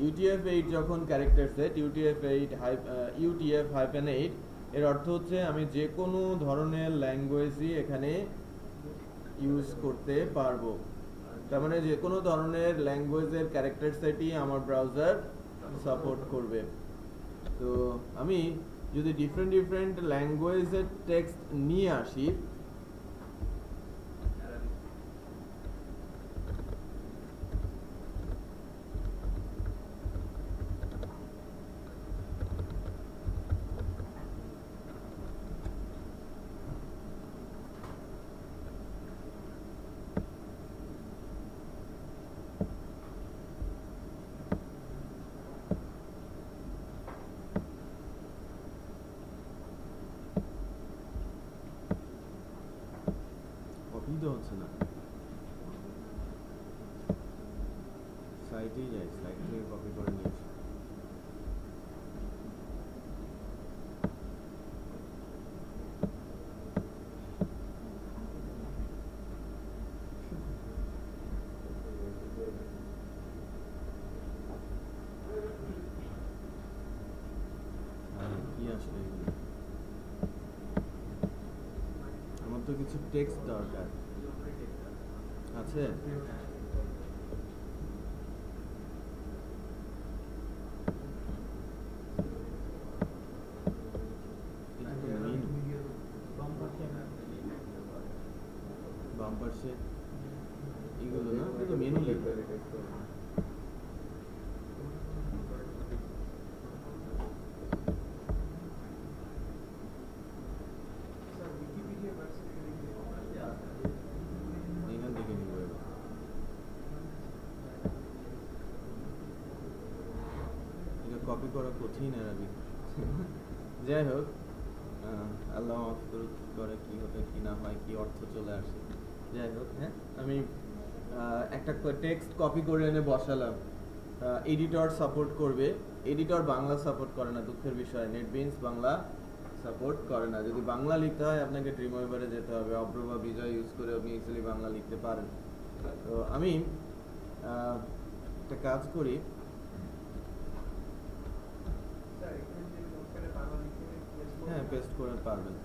UTF-8 যখন ক্যারেক্টার সেট UTF-8 এর অর্থ হচ্ছে আমি যে কোনো ধরনের ল্যাঙ্গুয়েজই এখানে ইউজ করতে পারবো। তার মানে যে কোনো ধরনের ল্যাঙ্গুয়েজের ক্যারেক্টার সেটই আমার ব্রাউজার সাপোর্ট করবে। তো আমি যদি ডিফারেন্ট ল্যাঙ্গুয়েজের টেক্সট নিয়ে আসি, হচ্ছে না, সাইটেই যাই, সাইট থেকে কপি করে নিয়েছি। কি আসলে আমার তো কিছু টেক্সট দরকার আছে। আসে এগুলো না, এগুলো মেনু লিখতে এখান থেকে নিব। এটা কপি করা কঠিন অ্যারাবিক। যাই হোক, আল্লাহ মাফ করুক, কি করে কি হতে কি না হয়, কি অর্থ চলে আসে। যাই হোক, হ্যাঁ, আমি একটা টেক্সট কপি করে এনে বসালাম। এডিটর সাপোর্ট করবে, এডিটর বাংলা সাপোর্ট করে না, দুঃখের বিষয়। নেটবিনস বাংলা সাপোর্ট করে না। যদি বাংলা লিখতে হয় আপনাকে ড্রিমওয়েভারে যেতে হবে। অব্র বা বিজয় ইউজ করে আপনি ইজিলি বাংলা লিখতে পারেন। তো আমি একটা কাজ করি, হ্যাঁ পেস্ট করে পারবেন।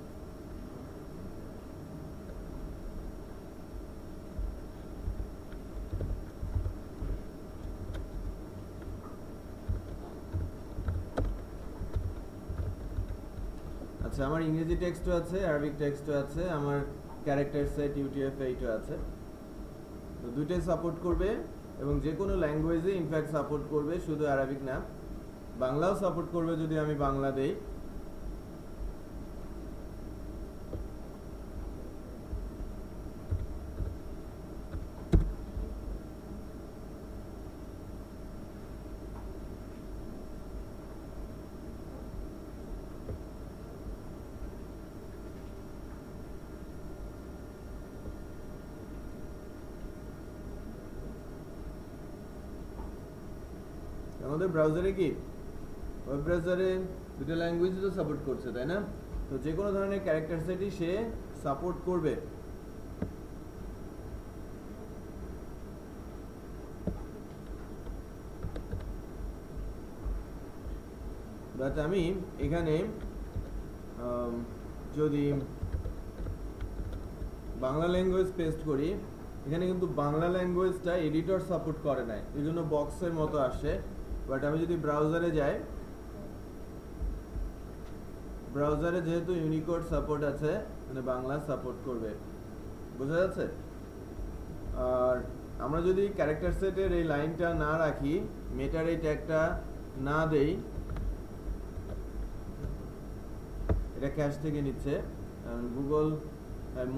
আচ্ছা, আমার ইংরেজি টেক্সটও আছে, আরবিক টেক্সটও আছে, আমার ক্যারেক্টার সেট UTF-8ও আছে। তো দুইটাই সাপোর্ট করবে এবং যে কোনো ল্যাঙ্গুয়েজে ইনফ্যাক্ট সাপোর্ট করবে, শুধু আরবিক না, বাংলাও সাপোর্ট করবে যদি আমি বাংলা দেই। আমাদের ব্রাউজারে কি ওয়েব ব্রাউজারে দুটো ল্যাঙ্গুয়েজ তো সাপোর্ট করছে, তাই না? তো যে কোনো ধরনের ক্যারেক্টার সেটই সে সাপোর্ট করবে। বাট আমি এখানে যদি বাংলা ল্যাঙ্গুয়েজ পেস্ট করি, এখানে কিন্তু বাংলা ল্যাঙ্গুয়েজটা এডিটর সাপোর্ট করে নাই, এই জন্য বক্সের মতো আসে। বাট আমি যদি ব্রাউজারে যাই, ব্রাউজারে যেহেতু ইউনিকোড সাপোর্ট আছে, মানে বাংলা সাপোর্ট করবে, বোঝা যাচ্ছে? আর আমরা যদি ক্যারেক্টার সেটের এই লাইনটা না রাখি, মেটার এই ট্যাগটা না দেই, এটা ক্যাশ থেকে নিচ্ছে। গুগল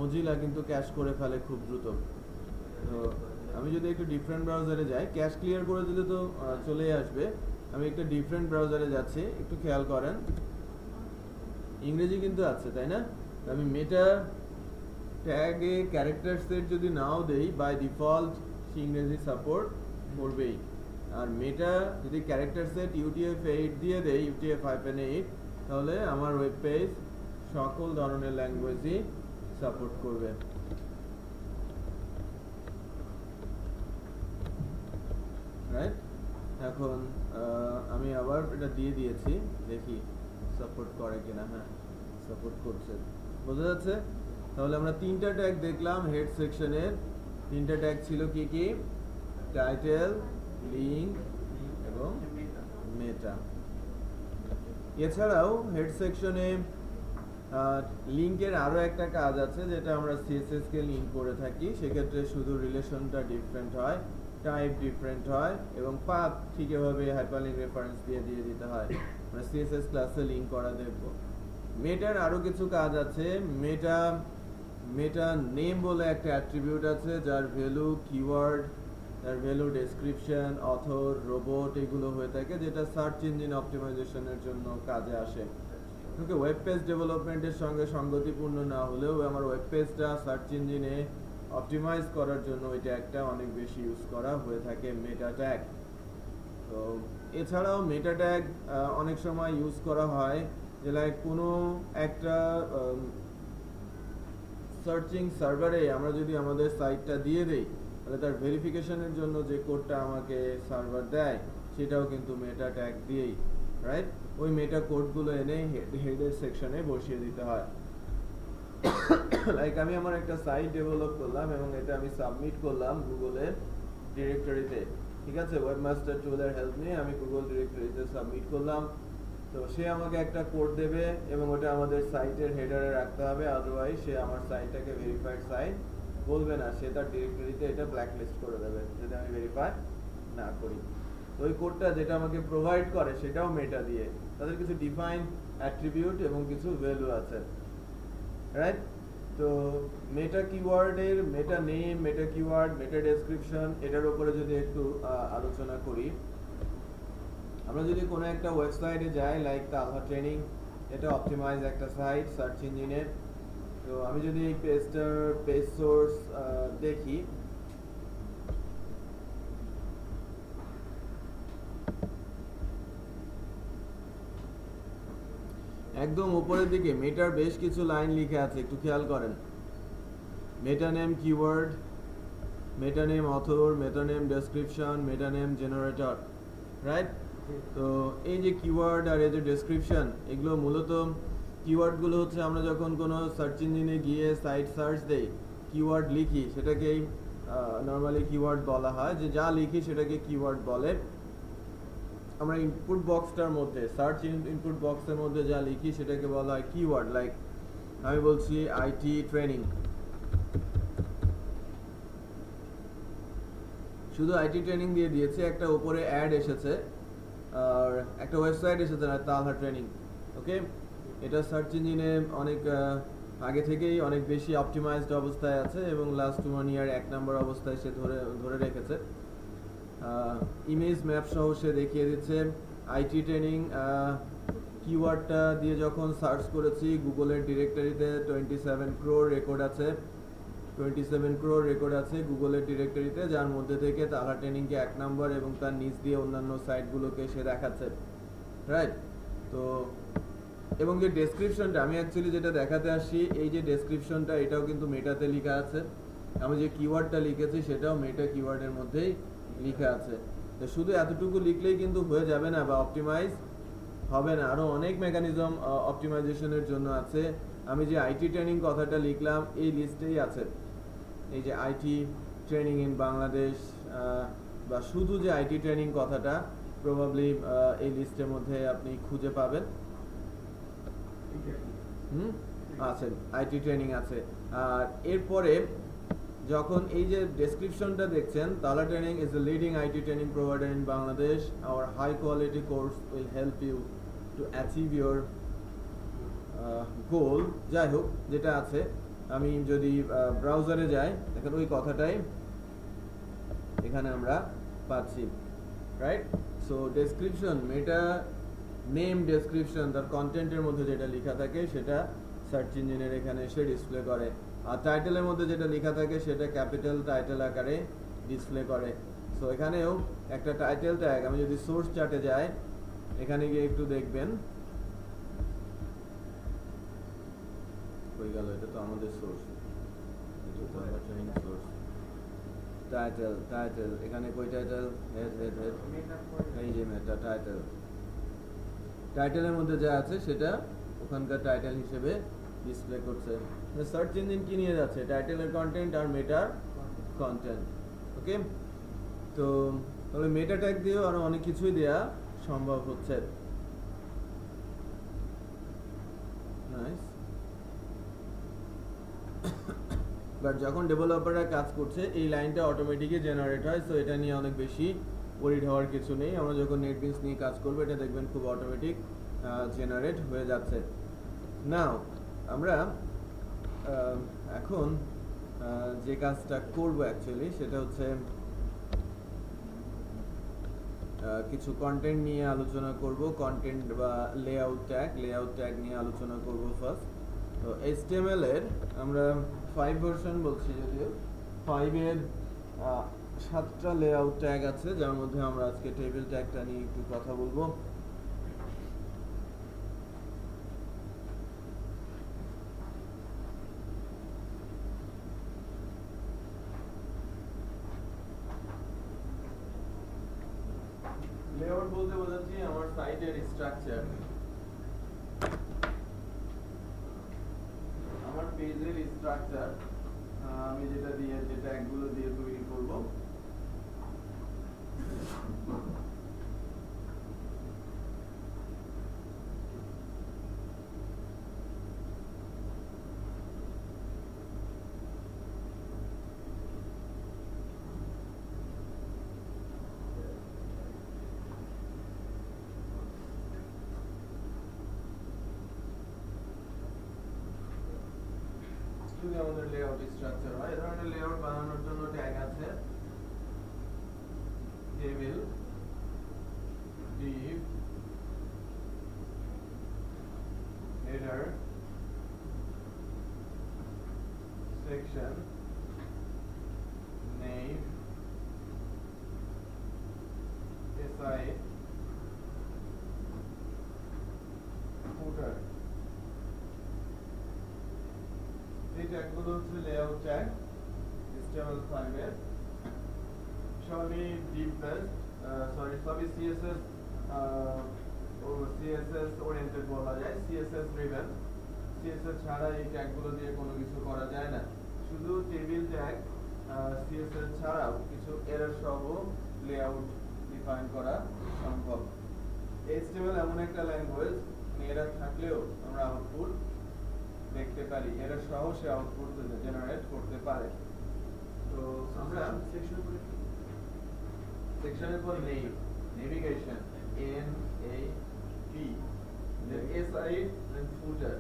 মজিলা কিন্তু ক্যাশ করে ফেলে খুব দ্রুত। তো আমি যদি একটু ডিফারেন্ট ব্রাউজারে যাই, ক্যাশ ক্লিয়ার করে দিলে তো চলেই আসবে। আমি একটা ডিফারেন্ট ব্রাউজারে যাচ্ছি, একটু খেয়াল করেন, ইংরেজি কিন্তু আছে, তাই না? আমি মেটা ট্যাগে ক্যারেক্টার সেট যদি নাও দেই, বাই ডিফল্ট সে ইংরেজি সাপোর্ট করবেই। আর মেটা যদি ক্যারেক্টার সেট UTF-8 দিয়ে দেই, UTF-8, তাহলে আমার ওয়েব পেজ সকল ধরনের ল্যাঙ্গুয়েজই সাপোর্ট করবে। রাইট? এখন আমি আবার এটা দিয়ে দিয়েছি, দেখি সাপোর্ট করে কিনা। হ্যাঁ, সাপোর্ট করছে, বোঝা যাচ্ছে? তাহলে আমরা তিনটা ট্যাগ দেখলাম হেড সেকশনের। তিনটা ট্যাগ ছিল কি কি? টাইটেল, লিঙ্ক এবং মেটা। এছাড়াও হেড সেকশনে লিঙ্কের আরো একটা কাজ আছে, যেটা আমরা CSS কে লিঙ্ক করে থাকি। সেক্ষেত্রে শুধু রিলেশনটা ডিফারেন্ট হয়, টাইপ ডিফারেন্ট হয় এবং পাথ ঠিক এভাবে হাইপারলিঙ্ক রেফারেন্স দিয়ে দিতে হয়। আমরা CSS ক্লাসে লিঙ্ক করা দেখব। মেটার আরো কিছু কাজ আছে। মেটা নেম বলে একটা অ্যাট্রিবিউট আছে, যার ভ্যালু কিওয়ার্ড, তার ভ্যালু ডেসক্রিপশন, অথর, রোবট এগুলো হয়ে থাকে, যেটা সার্চ ইঞ্জিন অপটিমাইজেশনের জন্য কাজে আসে। ওকে, ওয়েব পেজ ডেভেলপমেন্টের সঙ্গে সঙ্গতিপূর্ণ না হলেও আমার ওয়েব পেজটা সার্চ ইঞ্জিনে অপটিমাইজ করার জন্য এটা একটা অনেক বেশি ইউজ করা হয়ে থাকে মেটা ট্যাগ। তো এছাড়াও মেটা ট্যাগ অনেক সময় ইউজ করা হয় যে লাইক কোনো একটা সার্চিং সার্ভারে আমরা যদি আমাদের সাইটটা দিয়ে দেই, তাহলে তার ভেরিফিকেশনের জন্য যে কোডটা আমাকে সার্ভার দেয়, সেটাও কিন্তু মেটা ট্যাগ দিয়েই, রাইট? ওই মেটা কোডগুলো এনে হেডের সেকশনে বসিয়ে দিতে হয়। লাইক আমি আমার একটা সাইট ডেভেলপ করলাম এবং এটা আমি সাবমিট করলাম গুগলের ডিরেক্টরিতে, ঠিক আছে? ওয়েবমাস্টার টুলের হেল্প নিয়ে আমি গুগল ডিরেক্টরিতে সাবমিট করলাম। তো সে আমাকে একটা কোড দেবে এবং ওটা আমাদের সাইটের হেডারে রাখতে হবে, আদারওয়াইজ সে আমার সাইটটাকে ভেরিফাইড সাইট বলবে না, সে তার ডিরেক্টরিতে এটা ব্ল্যাকলিস্ট করে দেবে যদি আমি ভেরিফাই না করি। তো ওই কোডটা যেটা আমাকে প্রোভাইড করে সেটাও মেটা দিয়ে, তাদের কিছু ডিফাইন অ্যাট্রিবিউট এবং কিছু ভ্যালু আছে, রাইট? তো মেটা কিওয়ার্ডের মেটা নেম, মেটা কিওয়ার্ড, মেটা ডেসক্রিপশন, এটার উপরে যদি একটু আলোচনা করি, আমরা যদি কোনো একটা ওয়েবসাইটে যাই লাইক তালহা ট্রেনিং, এটা অপটিমাইজ একটা সাইট সার্চ ইঞ্জিনে। তো আমি যদি এই পেজটার পেজ সোর্স দেখি, একদম উপরের দিকে মেটার বেশ কিছু লাইন লিখে আছে, একটু খেয়াল করেন। মেটা নেম কিওয়ার্ড, মেটা নেম অথর, মেটা নেম ডেসক্রিপশন, মেটা নেম জেনারেটর, রাইট? তো এই যে কিওয়ার্ড আর এই যে ডেসক্রিপশন, এগুলো মূলত কিওয়ার্ডগুলো হচ্ছে আমরা যখন কোনো সার্চ ইঞ্জিনে গিয়ে সাইট সার্চ দেই, কিওয়ার্ড লিখি, সেটাকেই নর্মালি কিওয়ার্ড বলা হয়, যে যা লিখি সেটাকে কিওয়ার্ড বলে। আমরা ইনপুট বক্সটার মধ্যে, সার্চ ইনপুট বক্সের মধ্যে যা লিখি সেটাকে বলা হয় কিওয়ার্ড। লাইক আমি বলছি আইটি ট্রেনিং, শুধু আইটি ট্রেনিং দিয়ে দিয়েছে, একটা উপরে অ্যাড এসেছে আর একটা ওয়েবসাইট এসেছে না, তালহা ট্রেনিং। ওকে, এটা সার্চ ইঞ্জিনে অনেক আগে থেকেই অনেক বেশি অপটিমাইজড অবস্থায় আছে এবং লাস্ট 1 ইয়ার 1 নম্বর অবস্থায় সে ধরে রেখেছে। ইমেজ ম্যাপ সহ সে দেখিয়ে দিচ্ছে। আইটি ট্রেনিং কিওয়ার্ডটা দিয়ে যখন সার্চ করেছি, গুগলের ডিরেক্টরিতে 27 ক্রোর রেকর্ড আছে, 27 ক্রোর রেকর্ড আছে গুগলের ডিরেক্টরিতে, যার মধ্যে থেকে তালহা ট্রেনিংকে 1 নম্বর এবং তার নিচ দিয়ে অন্যান্য সাইটগুলোকে সে দেখাচ্ছে, রাইট? তো এবং যে ডেসক্রিপশনটা আমি অ্যাকচুয়ালি যেটা দেখাতে আসছি, এই যে ডেসক্রিপশনটা, এটাও কিন্তু মেটাতে লেখা আছে। আমি যে কিওয়ার্ডটা লিখেছি সেটাও মেটা কিওয়ার্ডের মধ্যেই লেখা আছে। তো শুধু এতটুকু লিখলেই কিন্তু হয়ে যাবে না বা অপটিমাইজ হবে না, আরও অনেক মেকানিজম অপটিমাইজেশনের জন্য আছে। আমি যে আইটি ট্রেনিং কথাটা লিখলাম এই লিস্টেই আছে, এই যে আইটি ট্রেনিং ইন বাংলাদেশ, বা শুধু যে আইটি ট্রেনিং কথাটা প্রবাবলি এই লিস্টের মধ্যে আপনি খুঁজে পাবেন। আছে, আইটি ট্রেনিং আছে। আর এরপরে যখন এই যে ডেসক্রিপশনটা দেখছেন, Talha training is the leading IT training provider in Bangladesh, our high quality course will help you to achieve your goal. যাই হোক, যেটা আছে, আমি যদি ব্রাউজারে যাই, দেখেন ওই কথাটাই এখানে আমরা পাচ্ছি, রাইট? সো ডেসক্রিপশন, মেটা নেম ডেসক্রিপশন, তার কন্টেন্টের মধ্যে যেটা লেখা থাকে সেটা সার্চ ইঞ্জিনের এখানে এসে ডিসপ্লে করে। আর টাইটেলের মধ্যে যেটা লেখা থাকে সেটা ক্যাপিটাল টাইটেল আকারে ডিসপ্লে করে। সো এখানেও একটা টাইটেল ট্যাগ, আমি যদি সোর্স চার্টে যাই, এখানে গিয়ে একটু দেখবেন, হয়ে গেল, এটা তো আমাদের সোর্স, ট্রেনিং সোর্স। টাইটেল এখানে কই টাইটেল, হেড, এই যে মেটা টাইটেল, টাইটেলের মধ্যে যা আছে সেটা ওখানকার টাইটেল হিসেবে ডিসপ্লে করছে। সার্চ ইঞ্জিন কি নিয়ে যাচ্ছে? টাইটেলের কন্টেন্ট আর মেটার কন্টেন্ট। ওকে, তো তাহলে মেটা ট্যাগ দিয়েও আরো অনেক কিছুই দেয়া সম্ভব হচ্ছে। নাইস। বাট যখন ডেভেলপাররা কাজ করছে এই লাইনটা অটোমেটিকই জেনারেট হয়, সো এটা নিয়ে অনেক বেশি ওরিড হওয়ার কিছু নেই। আমরা যখন নেটবিনস নিয়ে কাজ করবো, এটা দেখবেন খুব অটোমেটিক জেনারেট হয়ে যাচ্ছে। নাও আমরা এখন যে কাজটা করব অ্যাকচুয়ালি সেটা হচ্ছে কিছু কন্টেন্ট নিয়ে আলোচনা করব, কন্টেন্ট বা লেআউট ট্যাগ নিয়ে আলোচনা করব ফার্স্ট। তো HTML এর আমরা 5 ভার্সন বলছি, যদিও 5 এর 7টা লেআউট ট্যাগ আছে, যার মধ্যে আমরা আজকে টেবিল ট্যাগটা নিয়ে একটু কথা বলবো। লেআউট বলতে বোঝাচ্ছি আমার সাইটের স্ট্রাকচার, আমার পেজের স্ট্রাকচার, আমি যেটা দিয়ে যে ট্যাগগুলো দিয়ে তৈরি করব। যদি আমাদের লেআউট স্ট্রাকচার হয়, এই ধরনের লেআউট বানানোর জন্য ট্যাগ আছে table, div, header, section, name, si, footer। এই ট্যাগগুলো হচ্ছে লেআউট ট্যাগ HTML5 এর। সবই div based, সবই CSS ওরিয়েন্টেড বলা যায়, CSS driven। CSS ছাড়া এই ট্যাগগুলো দিয়ে কোনো কিছু করা যায় না। শুধু টেবিল ট্যাগ CSS ছাড়াও কিছু এরর সহ লেআউট ডিফাইন করা সম্ভব। HTML এমন একটা ল্যাঙ্গুয়েজ, এরর থাকলেও আমরা আউটপুট দেখতে পারি, এরর সহ সে আউটপুট জেনারেট করতে পারে। তো আমরা সেকশনের পর নেই navigation, NAV, then SI, then footer।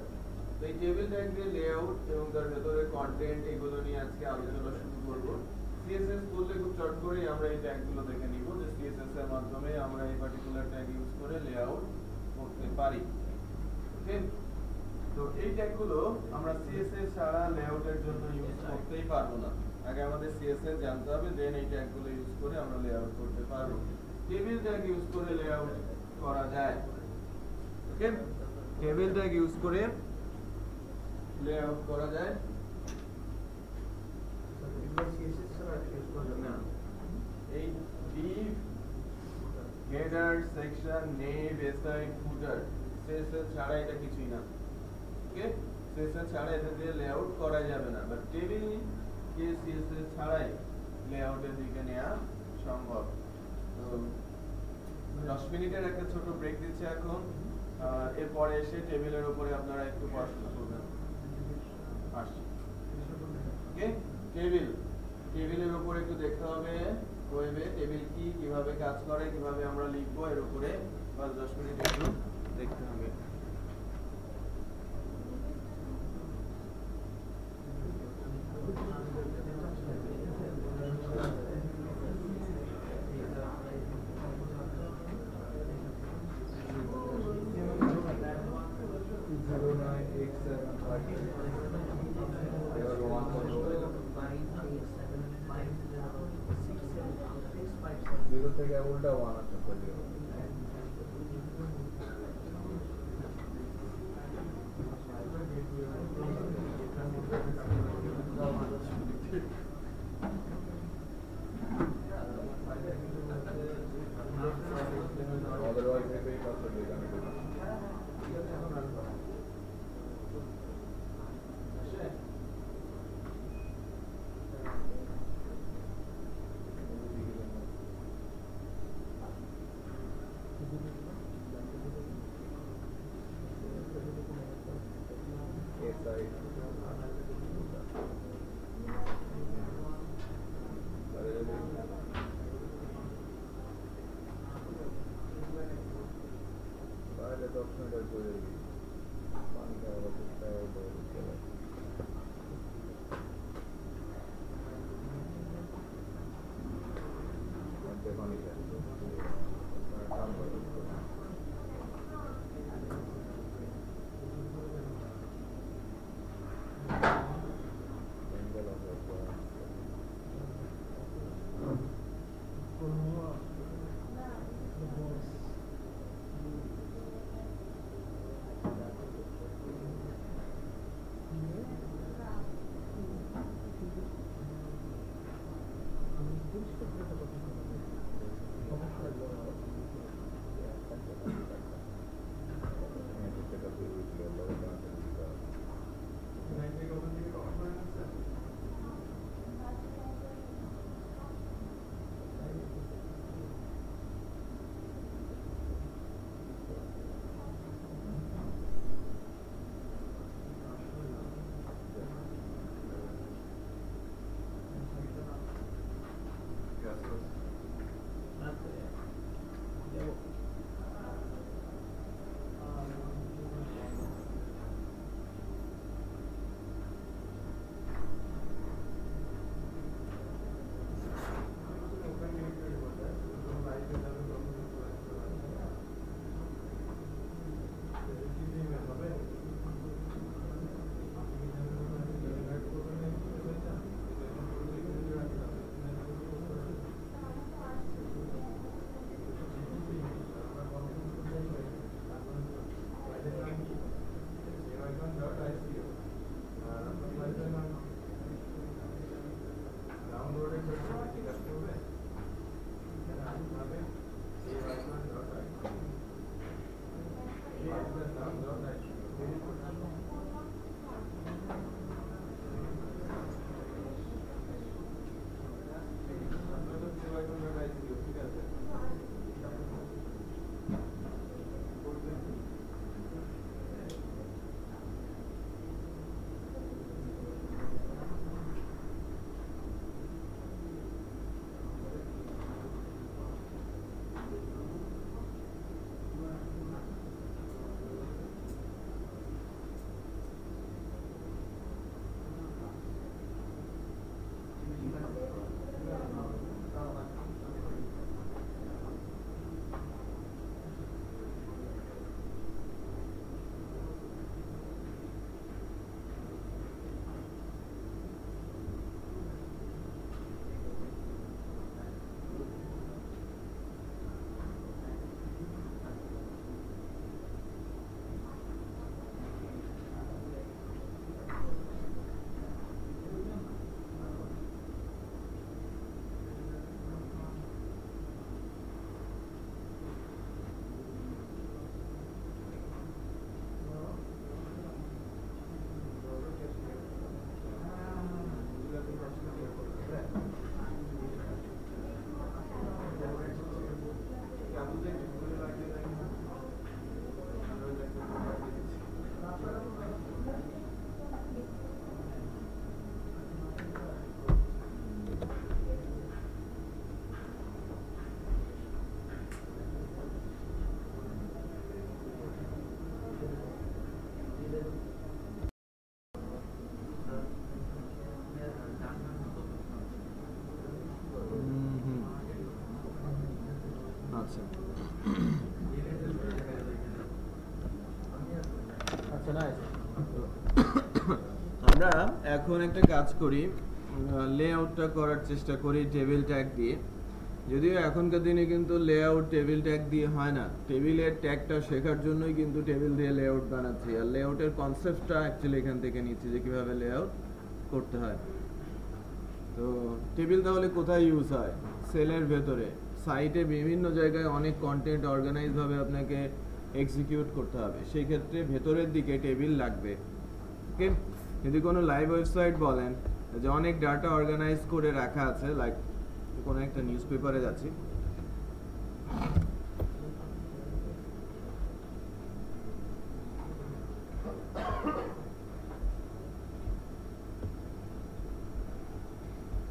তো এই টেবিল ট্যাগ দিয়ে লেআউট এবং তার ভেতরে কন্টেন্ট এগুলো নিয়ে আজকে আলোচনা শুরু করব। CSS বললে খুব চট করে আমরা এই ট্যাগগুলো দেখে নিব যে CSS এর মাধ্যমে আমরা এই পার্টিকুলার ট্যাগ ইউজ করে লেআউট করতে পারি। ওকে, তো এই ট্যাগগুলো আমরা CSS ছাড়া লেআউটের জন্য ইউজ করতেই পারবো না। আগে আমাদের CSS জানতে হবে, দেন এই ট্যাগগুলো ইউজ করে আমরা লেআউট করতে পারবো। টেবিল ট্যাগ ইউজ করে লেআউট করা যায়। ওকে, টেবিল ট্যাগ ইউজ করে লেআউট করা যায়। না, এই div, header, section, nav, si, footer CSS ছাড়া এটা কিছুই না। ওকে, CSS ছাড়া এটা দিয়ে লেআউট করা যাবে না, বাট টেবিল কে CSS ছাড়াই লেআউটের দিকে নেওয়া সম্ভব। তো 10 মিনিটের একটা ছোট ব্রেক দিচ্ছি এখন, এরপরে এসে টেবিলের উপরে আপনারা একটু পড়াশোনা করবেন। ওকে, টেবিলের উপরে একটু দেখতে হবে ওয়েবে টেবিল কি, কিভাবে কাজ করে, কিভাবে আমরা লিখবো, এর উপরে 10 মিনিট একটু দেখতে হবে। থেকে উল্টা ওয়ান আসতে পারে। Otherwise, we pay cost of data. আচ্ছা আচ্ছা নাইস। আমরা এখন একটা কাজ করি, লেআউটটা করার চেষ্টা করি টেবিল ট্যাগ দিয়ে। যদিও এখনকার দিনে কিন্তু লেআউট টেবিল ট্যাগ দিয়ে হয় না, টেবিলের ট্যাগটা শেখার জন্যই কিন্তু টেবিল দিয়ে লেআউট বানাচ্ছি, আর লেআউটের কনসেপ্টটা অ্যাকচুয়ালি এখান থেকে নিচ্ছি যে কীভাবে লেআউট করতে হয়। তো টেবিল তাহলে কোথায় ইউজ হয়? সেলের ভেতরে, সাইটে বিভিন্ন জায়গায় অনেক কন্টেন্ট অর্গানাইজভাবে আপনাকে এক্সিকিউট করতে হবে, সেই ক্ষেত্রে ভেতরের দিকে টেবিল লাগবে। ওকে, যদি কোনো লাইভ ওয়েবসাইট বলেন যে অনেক ডাটা অর্গানাইজ করে রাখা আছে, লাইক কোনো একটা নিউজ পেপারে যাচ্ছি,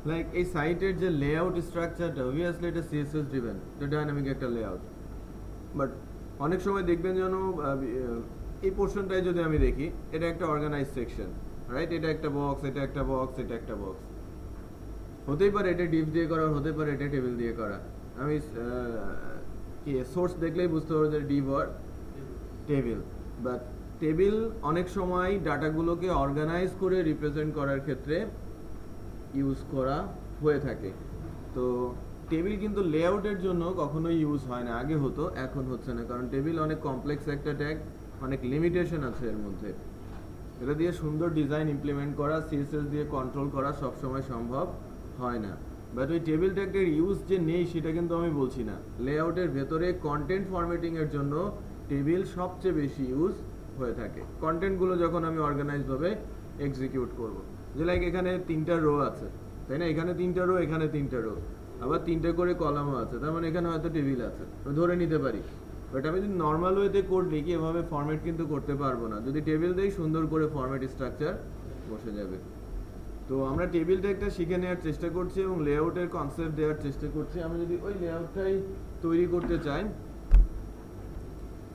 লাইক এই সাইটের যে লেআউট স্ট্রাকচারটা অবভিয়াসলি এটা সিএসএস ড্রিভেন, এটা ডাইনামিক একটা লেআউট। বাট অনেক সময় দেখবেন যেন এই পোর্শনটাই যদি আমি দেখি, এটা একটা অর্গানাইজ সেকশন, রাইট? এটা একটা বক্স, এটা একটা বক্স, এটা একটা বক্স, হতেই পারে এটা ডিভ দিয়ে করা, হতে পারে এটা টেবিল দিয়ে করা। আমি কি সোর্স দেখলেই বুঝতে পারবো যে ডিভ আর টেবিল। বাট টেবিল অনেক সময় ডাটাগুলোকে অর্গানাইজ করে রিপ্রেজেন্ট করার ক্ষেত্রে ইউজ করা হয়ে থাকে। তো টেবিল কিন্তু লেআউটের জন্য কখনোই ইউজ হয় না, আগে হতো, এখন হচ্ছে না, কারণ টেবিল অনেক কমপ্লেক্স একটা ট্যাগ, অনেক লিমিটেশন আছে এর মধ্যে। এটা দিয়ে সুন্দর ডিজাইন ইমপ্লিমেন্ট করা, সিএসএস দিয়ে কন্ট্রোল করা সবসময় সম্ভব হয় না। বাট ওই টেবিল ট্যাগের ইউজ যে নেই সেটা কিন্তু আমি বলছি না। লেআউটের ভেতরে কন্টেন্ট ফরম্যাটিংয়ের জন্য টেবিল সবচেয়ে বেশি ইউজ হয়ে থাকে, কন্টেন্টগুলো যখন আমি অর্গানাইজভাবে এক্সিকিউট করব। যে লাইক এখানে 3টা রো আছে, তাই না? এখানে 3টা রো, এখানে 3টা রো, আবার 3টে করে কলামও আছে, তার মানে এখানে হয়তো টেবিল আছে, আমি ধরে নিতে পারি। বাট আমি যদি নর্মাল ওয়েতে কোড লিখি, এভাবে ফরম্যাট কিন্তু করতে পারবো না। যদি টেবিল দেই, সুন্দর করে ফরম্যাট স্ট্রাকচার বসে যাবে। তো আমরা টেবিল ট্যাগটা শিখে নেওয়ার চেষ্টা করছি এবং লেআউটের কনসেপ্ট দেওয়ার চেষ্টা করছি। আমি যদি ওই লেআউটটাই তৈরি করতে চাই,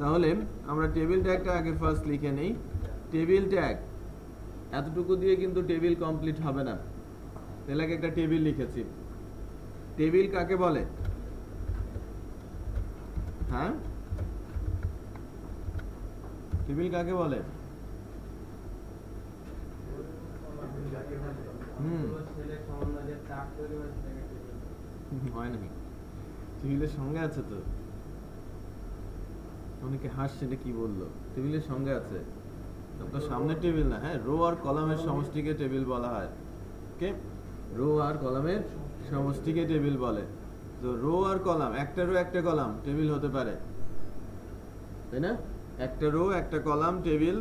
তাহলে আমরা টেবিল ট্যাগটা আগে ফার্স্ট লিখে নেই। টেবিল ট্যাগ এতটুকু দিয়ে কিন্তু টেবিল কমপ্লিট হবে না, তাহলে একটা টেবিল লিখেছি। টেবিল কাকে বলে? হ্যাঁ, টেবিল কাকে বলে? হয় নাকি? টেবিলের সঙ্গে আছে তো, অনেকে হাসছে, এটা কি বললো? টেবিলের সঙ্গে আছে, আপনার সামনের টেবিল না। হ্যাঁ, রো আর কলামের সমষ্টিকে টেবিল বলা হয়। ওকে, রো আর কলামের সমষ্টিকে টেবিল বলে। তো রো আর কলাম, একটা রো একটা কলাম টেবিল হতে পারে, তাই না? একটা রো একটা কলাম টেবিল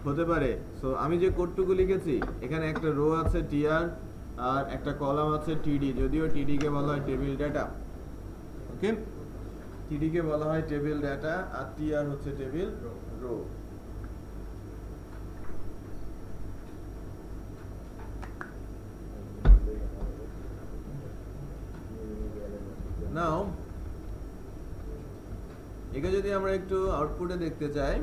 হতে পারে। সো আমি যে কোডটুকু লিখেছি এখানে একটা রো আছে টিআর আর একটা কলাম আছে টিডি, যদিও টিডি কে বলা হয় টেবিল ডেটা। ওকে, টিডি কে বলা হয় টেবিল ডেটা আর টিআর হচ্ছে টেবিল রো। নাও একে যদি আমরা একটু আউটপুটে দেখতে চাই,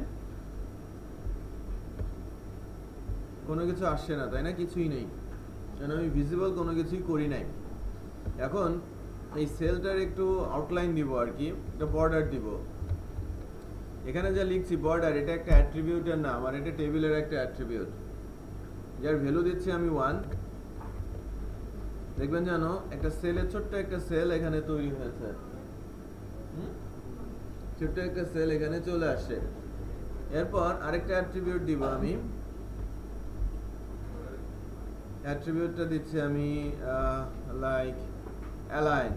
কোনো কিছু আসছে না, তাই না? কিছুই নেই, কারণ আমি ভিজিবল কোনো কিছুই করি নাই। এখন এই সেলটার একটু আউটলাইন দিব আর কি, একটা বর্ডার দিব। এখানে যা লিখছি বর্ডার, এটা একটা অ্যাট্রিবিউটের নাম আর এটা টেবিলের একটা অ্যাট্রিবিউট, যার ভ্যালু দিচ্ছি আমি 1। দেখবেন জানো একটা সেলের ছোট্ট একটা সেল এখানে তৈরি হয়েছে, ছোট্ট একটা সেল এখানে চলে আসে। এরপর আরেকটা অ্যাট্রিবিউট দিব আমি, অ্যাট্রিবিউটটা দিচ্ছি আমি লাইক অ্যালাইন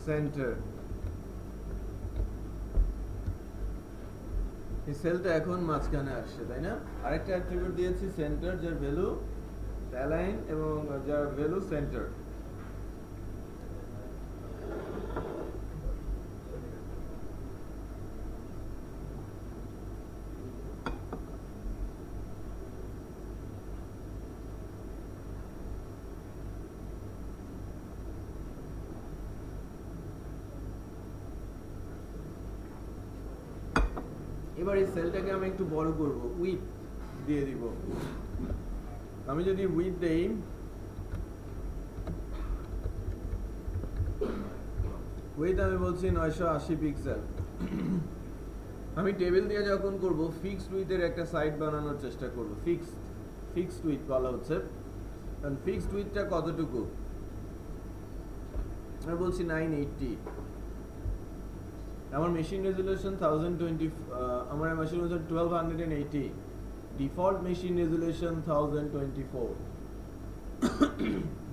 সেন্টার। এই সেলটা এখন মাঝখানে আসছে, তাই না? আরেকটা অ্যাট্রিবিউট দিয়েছি সেন্টার, যার ভ্যালু অ্যালাইন এবং যার ভ্যালু সেন্টার। এবার এই সেলটাকে আমি একটু বড় করব, উইথ দিয়ে দিব। আমি যদি উইথ দেই, উইথ আমি বলছি 980 পিক্সেল। আমি টেবিল দিয়ে যখন করব ফিক্সড উইথের একটা সাইট বানানোর চেষ্টা করব। ফিক্সড উইথ বলা হচ্ছে, কারণ ফিক্সড উইথটা কতটুকু? আমি বলছি 980। আমার মেশিন রেজুলেশন 1020, আমার machine resolution 1280, default machine resolution 1024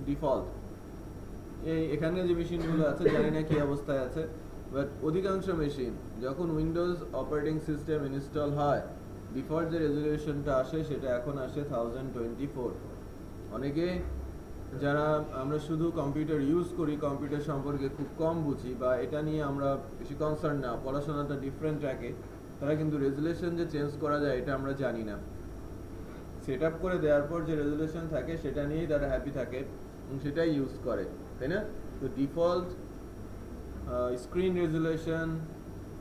default. এখানে যে মেশিনগুলো আছে জানি না কি অবস্থায় আছে, বাট অধিকাংশ মেশিন যখন উইন্ডোজ অপারেটিং সিস্টেম ইনস্টল হয় ডিফল্ট যে রেজুলেশনটা আসে সেটা এখন আসে 1024। অনেকে যারা আমরা শুধু কম্পিউটার ইউজ করি, কম্পিউটার সম্পর্কে খুব কম বুঝি বা এটা নিয়ে আমরা বেশি কনসার্ন না, পড়াশোনাটা ডিফারেন্ট রাখে, তারা কিন্তু রেজুলেশন যে চেঞ্জ করা যায় এটা আমরা জানি না। সেট আপ করে দেওয়ার পর যে রেজুলেশন থাকে সেটা নিয়েই তারা হ্যাপি থাকে এবং সেটাই ইউজ করে, তাই না? তো ডিফল্ট স্ক্রিন রেজুলেশন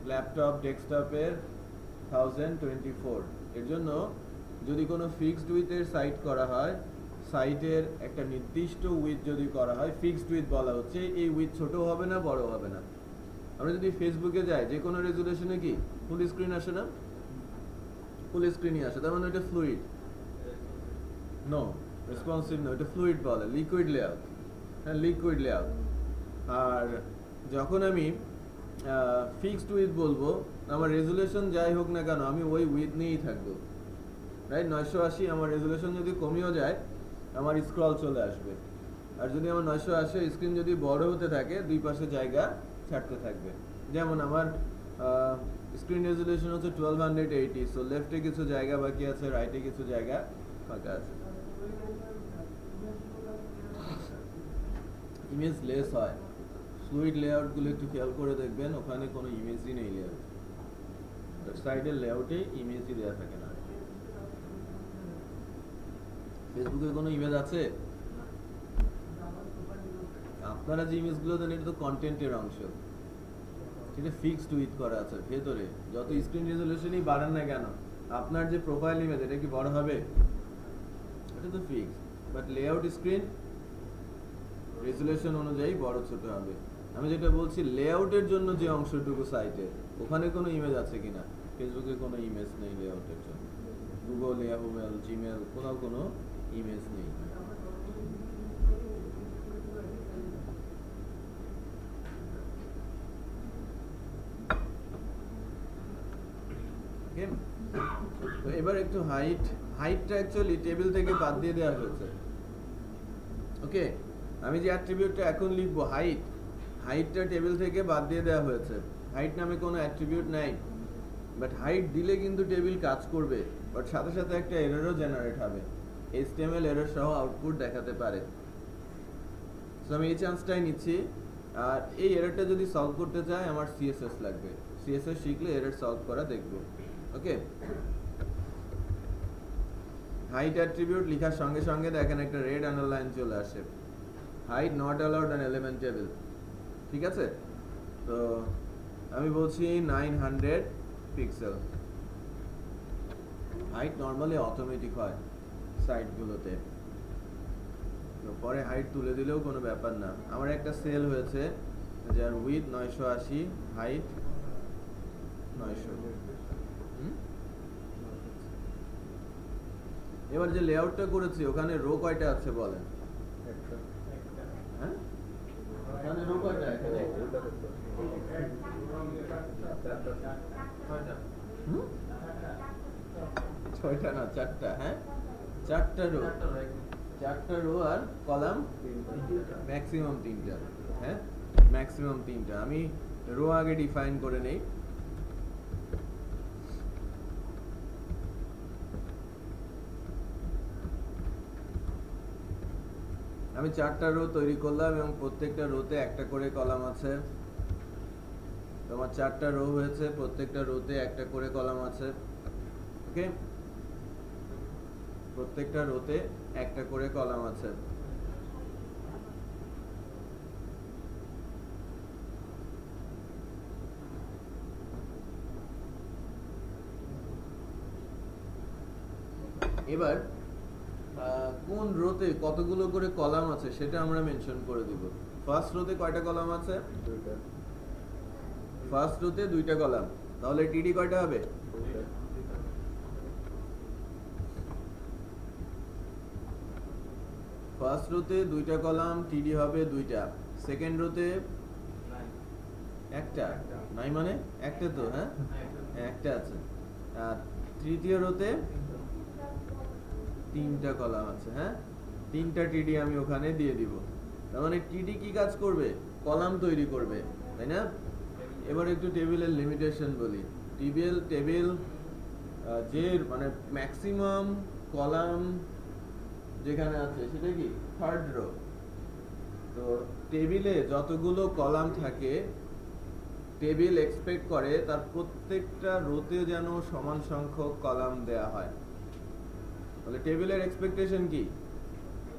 ল্যাপটপ ডেস্কটপের 1024। এর জন্য যদি কোনো ফিক্সড উইথের সাইট করা হয়, সাইটের একটা নির্দিষ্ট উইথ যদি করা হয়, ফিক্সড উইথ বলা হচ্ছে, এই উইথ ছোট হবে না বড় হবে না। আমরা যদি ফেসবুকে যাই, যে কোনো রেজুলেশনে কি ফুল স্ক্রিন আসে না? ফুল স্ক্রিনই আসে, তার মানে এটা ফ্লুইড, নো রেসপন্সিভ না, এটা ফ্লুইড বলে, লিকুইড লেআউট। হ্যাঁ, লিকুইড লেআউট। আর যখন আমি ফিক্সড উইথ বলবো, আমার রেজুলেশন যাই হোক না কেন আমি ওই উইথ নিয়েই থাকবো, রাইট? 980 আমার রেজুলেশন যদি কমিয়েও যায় আমার স্ক্রল চলে আসবে, আর যদি আমার 980 স্ক্রিন যদি বড় হতে থাকে দুই পাশে জায়গা ছাড়তে থাকবে। যেমন আমার স্ক্রিন রেজুলেশন হচ্ছে 1280, সো লেফটে কিছু জায়গা বাকি আছে, রাইটে কিছু জায়গা ফাঁকা আছে। ইমেজ লেস হয়, ফ্লুইড লেআউটগুলো একটু খেয়াল করে দেখবেন, ওখানে কোনো ইমেজই নেই লেআউট, সাইডের লেআউটে ইমেজই দেওয়া থাকে না। ফেসবুকে কোনো ইমেজ আছে? আপনারা যে ইমেজগুলো দেন এটা তো কন্টেন্টের অংশ, সেটা ফিক্সড উইথ করা আছে ভেতরে। যত স্ক্রিন রেজুলেশনই বাড়ান না কেন, আপনার যে প্রোফাইল ইমেজ এটা কি বড় হবে? এটা তো fixed, but layout screen resolution অনুযায়ী বড় ছোট হবে। আমি যেটা বলছি লেআউটের জন্য যে অংশটুকু সাইটে, ওখানে কোনো ইমেজ আছে কিনা? ফেসবুকে কোনো ইমেজ নেই লেআউটের জন্য, গুগল, ইয়াহু মেল, জিমেল কোথাও কোনো ইমেজ নেই। তো এবার একটু হাইটটা অ্যাকচুয়ালি টেবিল থেকে বাদ দিয়ে দেওয়া হয়েছে। ওকে, আমি যে অ্যাট্রিবিউটটা এখন লিখবো হাইট, হাইটটা টেবিল থেকে বাদ দিয়ে দেওয়া হয়েছে, হাইট নামে কোনো অ্যাট্রিবিউট নাই, বাট হাইট দিলে কিন্তু টেবিল কাজ করবে, বাট সাথে সাথে একটা এররও জেনারেট হবে, HTML এরর সহ আউটপুট দেখাতে পারে। সো আমি এই চান্সটাই নিচ্ছি। আর এই এররটা যদি সলভ করতে চাই আমার CSS লাগবে, CSS শিখলে এরর সলভ করা দেখব। ওকে, হাইট অ্যাট্রিবিউট লেখার সঙ্গে সঙ্গে দেখেন একটা রেড আন্ডারলাইন চলে আসে, height not allowed an element table. ঠিক আছে, তো আমি বলছি 900 পিক্সেল। হাইট নর্মালি অটোমেটিক হয় সাইটগুলোতে, তো পরে হাইট তুলে দিলেও কোনো ব্যাপার না। আমার একটা সেল হয়েছে যার উইথ 980, হাইট 900। এবার যে লেআউটটা করেছি ওখানে রো কয়টা আছে বলেন? হ্যাঁ, ওখানে রো কয়টা? এখানে 6টা না 4টা। হ্যাঁ, 4টা রো, 4টা রো আর কলাম ম্যাক্সিমাম 3টা। হ্যাঁ, ম্যাক্সিমাম 3টা। আমি রো আগে ডিফাইন করে নেই। আমি 4টা রো তৈরি করলাম এবং প্রত্যেকটা রোতে একটা করে কলাম আছে। তোমার 4টা রো হয়েছে, প্রত্যেকটা রোতে একটা করে কলাম আছে। ওকে, প্রত্যেকটা রোতে একটা করে কলাম আছে। এবার কোন রোতে কতগুলো করে কলাম আছে সেটা আমরা মেনশন করে দিব। ফার্স্ট রোতে কয়টা কলাম আছে? ফার্স্ট রোতে 2টা কলাম, তাহলে টিডি কয়টা হবে? ফার্স্ট রোতে 2টা কলাম, টিডি হবে 2টা। সেকেন্ড রোতে একটা নাই, মানে একটা তো, হ্যাঁ একটা আছে। আর তৃতীয় রোতে 3টা কলাম আছে। হ্যাঁ, 3টা টিডি আমি ওখানে দিয়ে দিব। তার মানে টিডি কি কাজ করবে? কলাম তৈরি করবে, তাই না? এবার একটু টেবিলের লিমিটেশন বলি। টেবিল যে মানে ম্যাক্সিমাম কলাম যেখানে আছে সেটা কি? Third rho. তো টেবিলে যতগুলো কলাম থাকে টেবিল এক্সপেক্ট করে তার প্রত্যেকটা রোতে যেন সমান সংখ্যক কলাম দেয়া হয়। তাহলে টেবিলের এক্সপেকটেশন কি?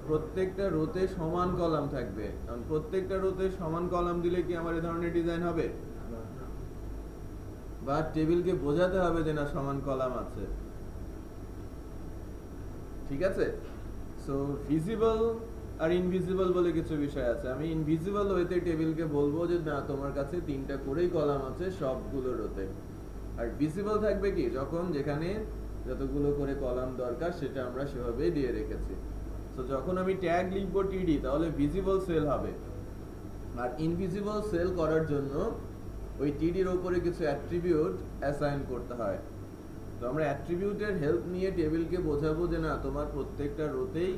প্রত্যেকটা রোতে সমান কলাম থাকবে। কারণ প্রত্যেকটা রোতে সমান কলাম দিলে কি আমার এই ধরনের ডিজাইন হবে? বা টেবিলকে বোঝাতে হবে যে না সমান কলাম আছে। ঠিক আছে, সো ভিজিবল আর ইনভিজিবল বলে কিছু বিষয় আছে। আমি ইনভিজিবল ওয়েতে টেবিলকে বলবো যে না তোমার কাছে 3টা করেই কলাম আছে সবগুলো রোতে। আর ভিজিবল থাকবে কি? যখন যেখানে যতগুলো করে কলাম দরকার সেটা আমরা সেভাবেই দিয়ে রেখেছি। তো যখন আমি ট্যাগ লিখবো টিডি তাহলে ভিজিবল সেল হবে। আর ইনভিজিবল সেল করার জন্য ওই টিডির উপরে কিছু অ্যাট্রিবিউট অ্যাসাইন করতে হয়। তো আমরা অ্যাট্রিবিউটের হেল্প নিয়ে টেবিলকে বোঝাবো যে না তোমার প্রত্যেকটা রোতেই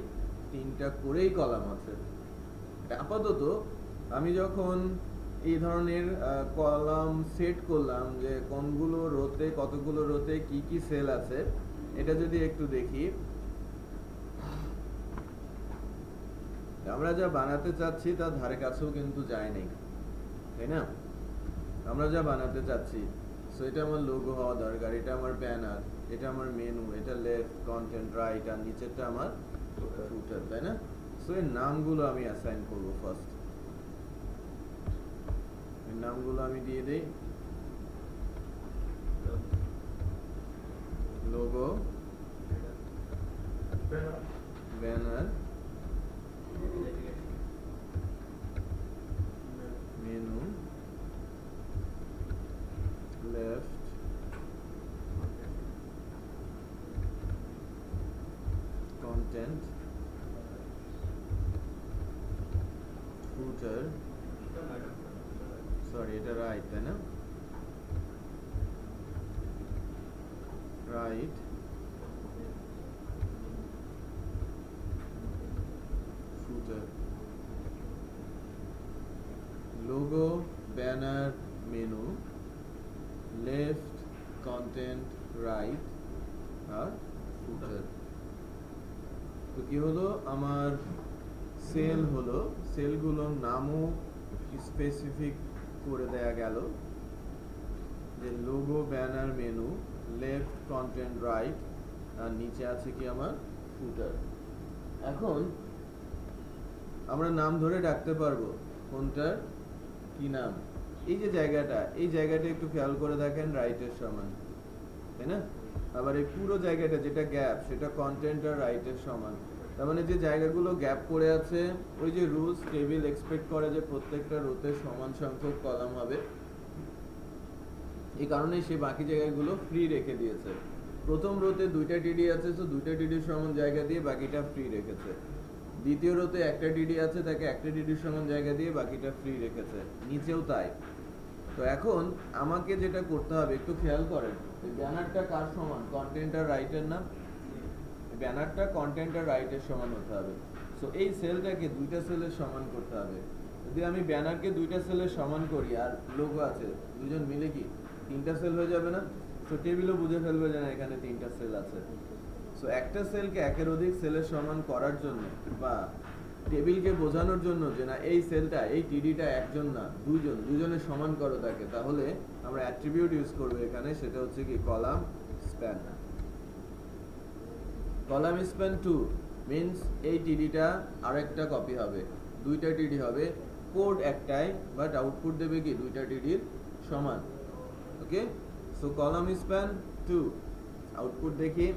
3টা করেই কলাম আছে। আপাতত আমি যখন এই ধরনের কলাম সেট করলাম যে কোনগুলো রোতে কতগুলো রোতে কি কি সেল আছে, এটা যদি একটু দেখি, আমরা যা বানাতে চাচ্ছি তার ধারে কাছেও কিন্তু যায় নাই, তাই না? আমরা যা বানাতে চাচ্ছি, সো এটা আমার লোগো হওয়া দরকার, এটা আমার ব্যানার, এটা আমার মেনু, এটা লেফট, কন্টেন্ট, রাইট, আর নিচেরটা আমার ফুটার, তাই না? সো এর নামগুলো আমি অ্যাসাইন করব। ফার্স্ট এর নামগুলো আমি দিয়ে দেই logo, banner, menu, left, content, footer, sorry এটা রাইট, তাই না? Right, footer, logo, menu left content right আর ফুটার। তো কি হলো, আমার সেল হলো, সেলগুলোর নামও স্পেসিফিক করে দেয়া গেল যে logo banner menu left content right আর নিচে আছে কি আমার ফুটার। এখন আমরা নাম ধরে ডাকতে পারবো কোনটার কি নাম। এই যে জায়গাটা, এই জায়গাটা একটু খেয়াল করে দেখেন, রাইটের সমান, তাই না? আবার এই পুরো জায়গাটা যেটা গ্যাপ, সেটা কন্টেন্ট আর রাইটের সমান। তার মানে যে জায়গাগুলো গ্যাপ পড়ে আছে, ওই যে রুলস টেবিল এক্সপেক্ট করে যে প্রত্যেকটা রোতে সমান সংখ্যক কলাম হবে, এই কারণে সে বাকি জায়গাগুলো ফ্রি রেখে দিয়েছে। প্রথম রোতে 2টা টিডি আছে, তো 2টা টিডির সমান জায়গা দিয়ে বাকিটা ফ্রি রেখেছে। দ্বিতীয় রোতে 1টা টিডি আছে, তাকে 1টা টিডির সমান জায়গা দিয়ে বাকিটা ফ্রি রেখেছে, নিচেও তাই। তো এখন আমাকে যেটা করতে হবে, একটু খেয়াল করেন, ব্যানারটা কার সমান? কন্টেন্ট আর রাইটের না? ব্যানারটা কন্টেন্ট আর রাইটের সমান হতে হবে। সো এই সেলটাকে 2টা সেলের সমান করতে হবে। যদি আমি ব্যানারকে 2টা সেলের সমান করি আর লোগো আছে, দুজন মিলে কি 3টা সেল হয়ে যাবে না? সো টেবিলও বুঝে ফেলবে যে না এখানে 3টা সেল আছে। সো একটা সেলকে একের অধিক সেলের সমান করার জন্য বা টেবিলকে বোঝানোর জন্য যে না এই সেলটা, এই টিডিটা একজন না দুজনের সমান করো তাকে, তাহলে আমরা অ্যাট্রিবিউট ইউজ করবো এখানে, সেটা হচ্ছে কি column span. Column span 2 means এই টিডিটা আরেকটা কপি হবে, 2টা টিডি হবে, কোড একটাই, বাট আউটপুট দেবে কি 2টা টিডির সমান। ওকে, সো কলাম স্প্যান 2, আউটপুট দেখি,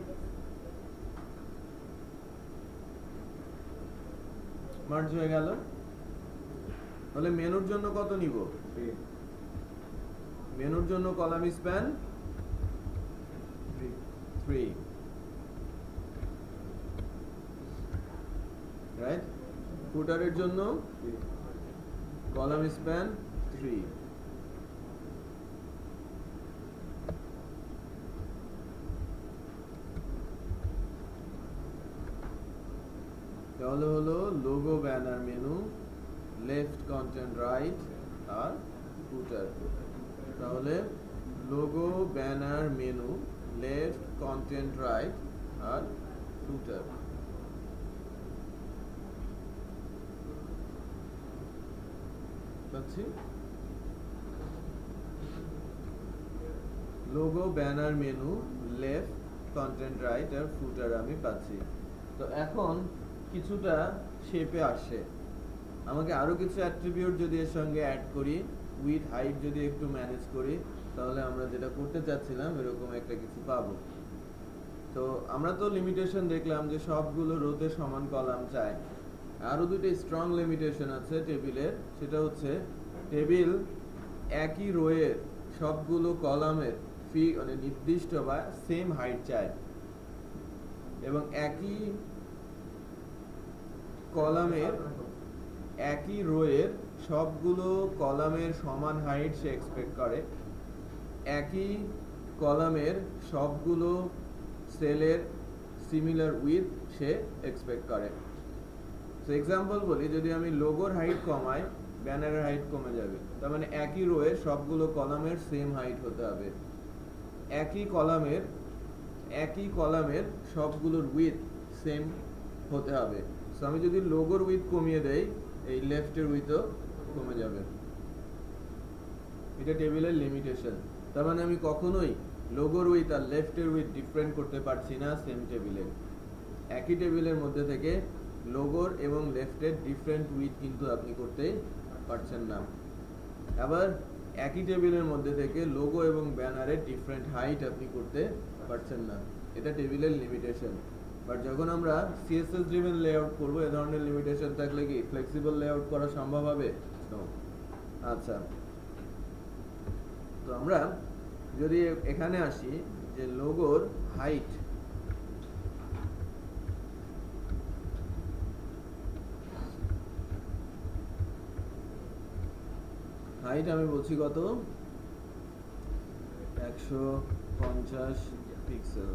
মার্জ হয়ে গেল। তাহলে মেনুর জন্য কত নিব? মেনুর জন্য কলাম স্প্যান 3, রাইট? ফুটারের জন্য কলাম স্প্যান 3। তাহলে হলো logo banner menu left content right আর ফুটার। তাহলে logo banner menu left content right আর ফুটার। পাচ্ছি logo banner menu left content right আর ফুটার আমি পাচ্ছি। তো এখন কিছুটা শেপে আসে, আমাকে আরো কিছু অ্যাট্রিবিউট যদি এর সঙ্গে অ্যাড করি, উইথ হাইট যদি একটু ম্যানেজ করি, তাহলে আমরা যেটা করতে চাচ্ছিলাম এরকম একটা কিছু পাবো। তো আমরা তো লিমিটেশন দেখলাম যে সবগুলো রোতে সমান কলাম চাই। আরো দুটো স্ট্রং লিমিটেশন আছে টেবিলের, সেটা হচ্ছে টেবিল একই রোয়ের সবগুলো কলামের মানে নির্দিষ্ট বা সেম হাইট চায়, এবং একই কলামের একই রোয়ের সবগুলো কলামের সমান হাইট সে এক্সপেক্ট করে, একই কলামের সবগুলো সেলের সিমিলার উইথ সে এক্সপেক্ট করে। সো এক্সাম্পল বলি, যদি আমি লোগোর হাইট কমাই, ব্যানারের হাইট কমে যাবে। তার মানে একই রোয়ের সবগুলো কলামের সেম হাইট হতে হবে, একই কলামের সবগুলোর উইথ সেম হতে হবে। সো আমি যদি লোগোর উইথ কমিয়ে দেই, এই লেফটের উইথও কমে যাবে। এটা টেবিলের লিমিটেশন। তার মানে আমি কখনোই লোগোর উইথ আর লেফটের উইথ ডিফারেন্ট করতে পারছি না সেম টেবিলে। একই টেবিলের মধ্যে থেকে লোগোর এবং লেফটের ডিফারেন্ট উইথ কিন্তু আপনি করতে পারছেন না। আবার একই টেবিলের মধ্যে থেকে লোগো এবং ব্যানারের ডিফারেন্ট হাইট আপনি করতে পারছেন না, এটা টেবিলের লিমিটেশন। বাট যখন আমরা সিএসএস ড্রিভেন লেআউট করব, এই ধরনের লিমিটেশন থাকলে কি ফ্লেক্সিবল লেআউট করা সম্ভব হবে? আচ্ছা, তো আমরা যদি এখানে আসি যে লোগোর হাইট, আমি বলছি কত? 150 পিক্সেল।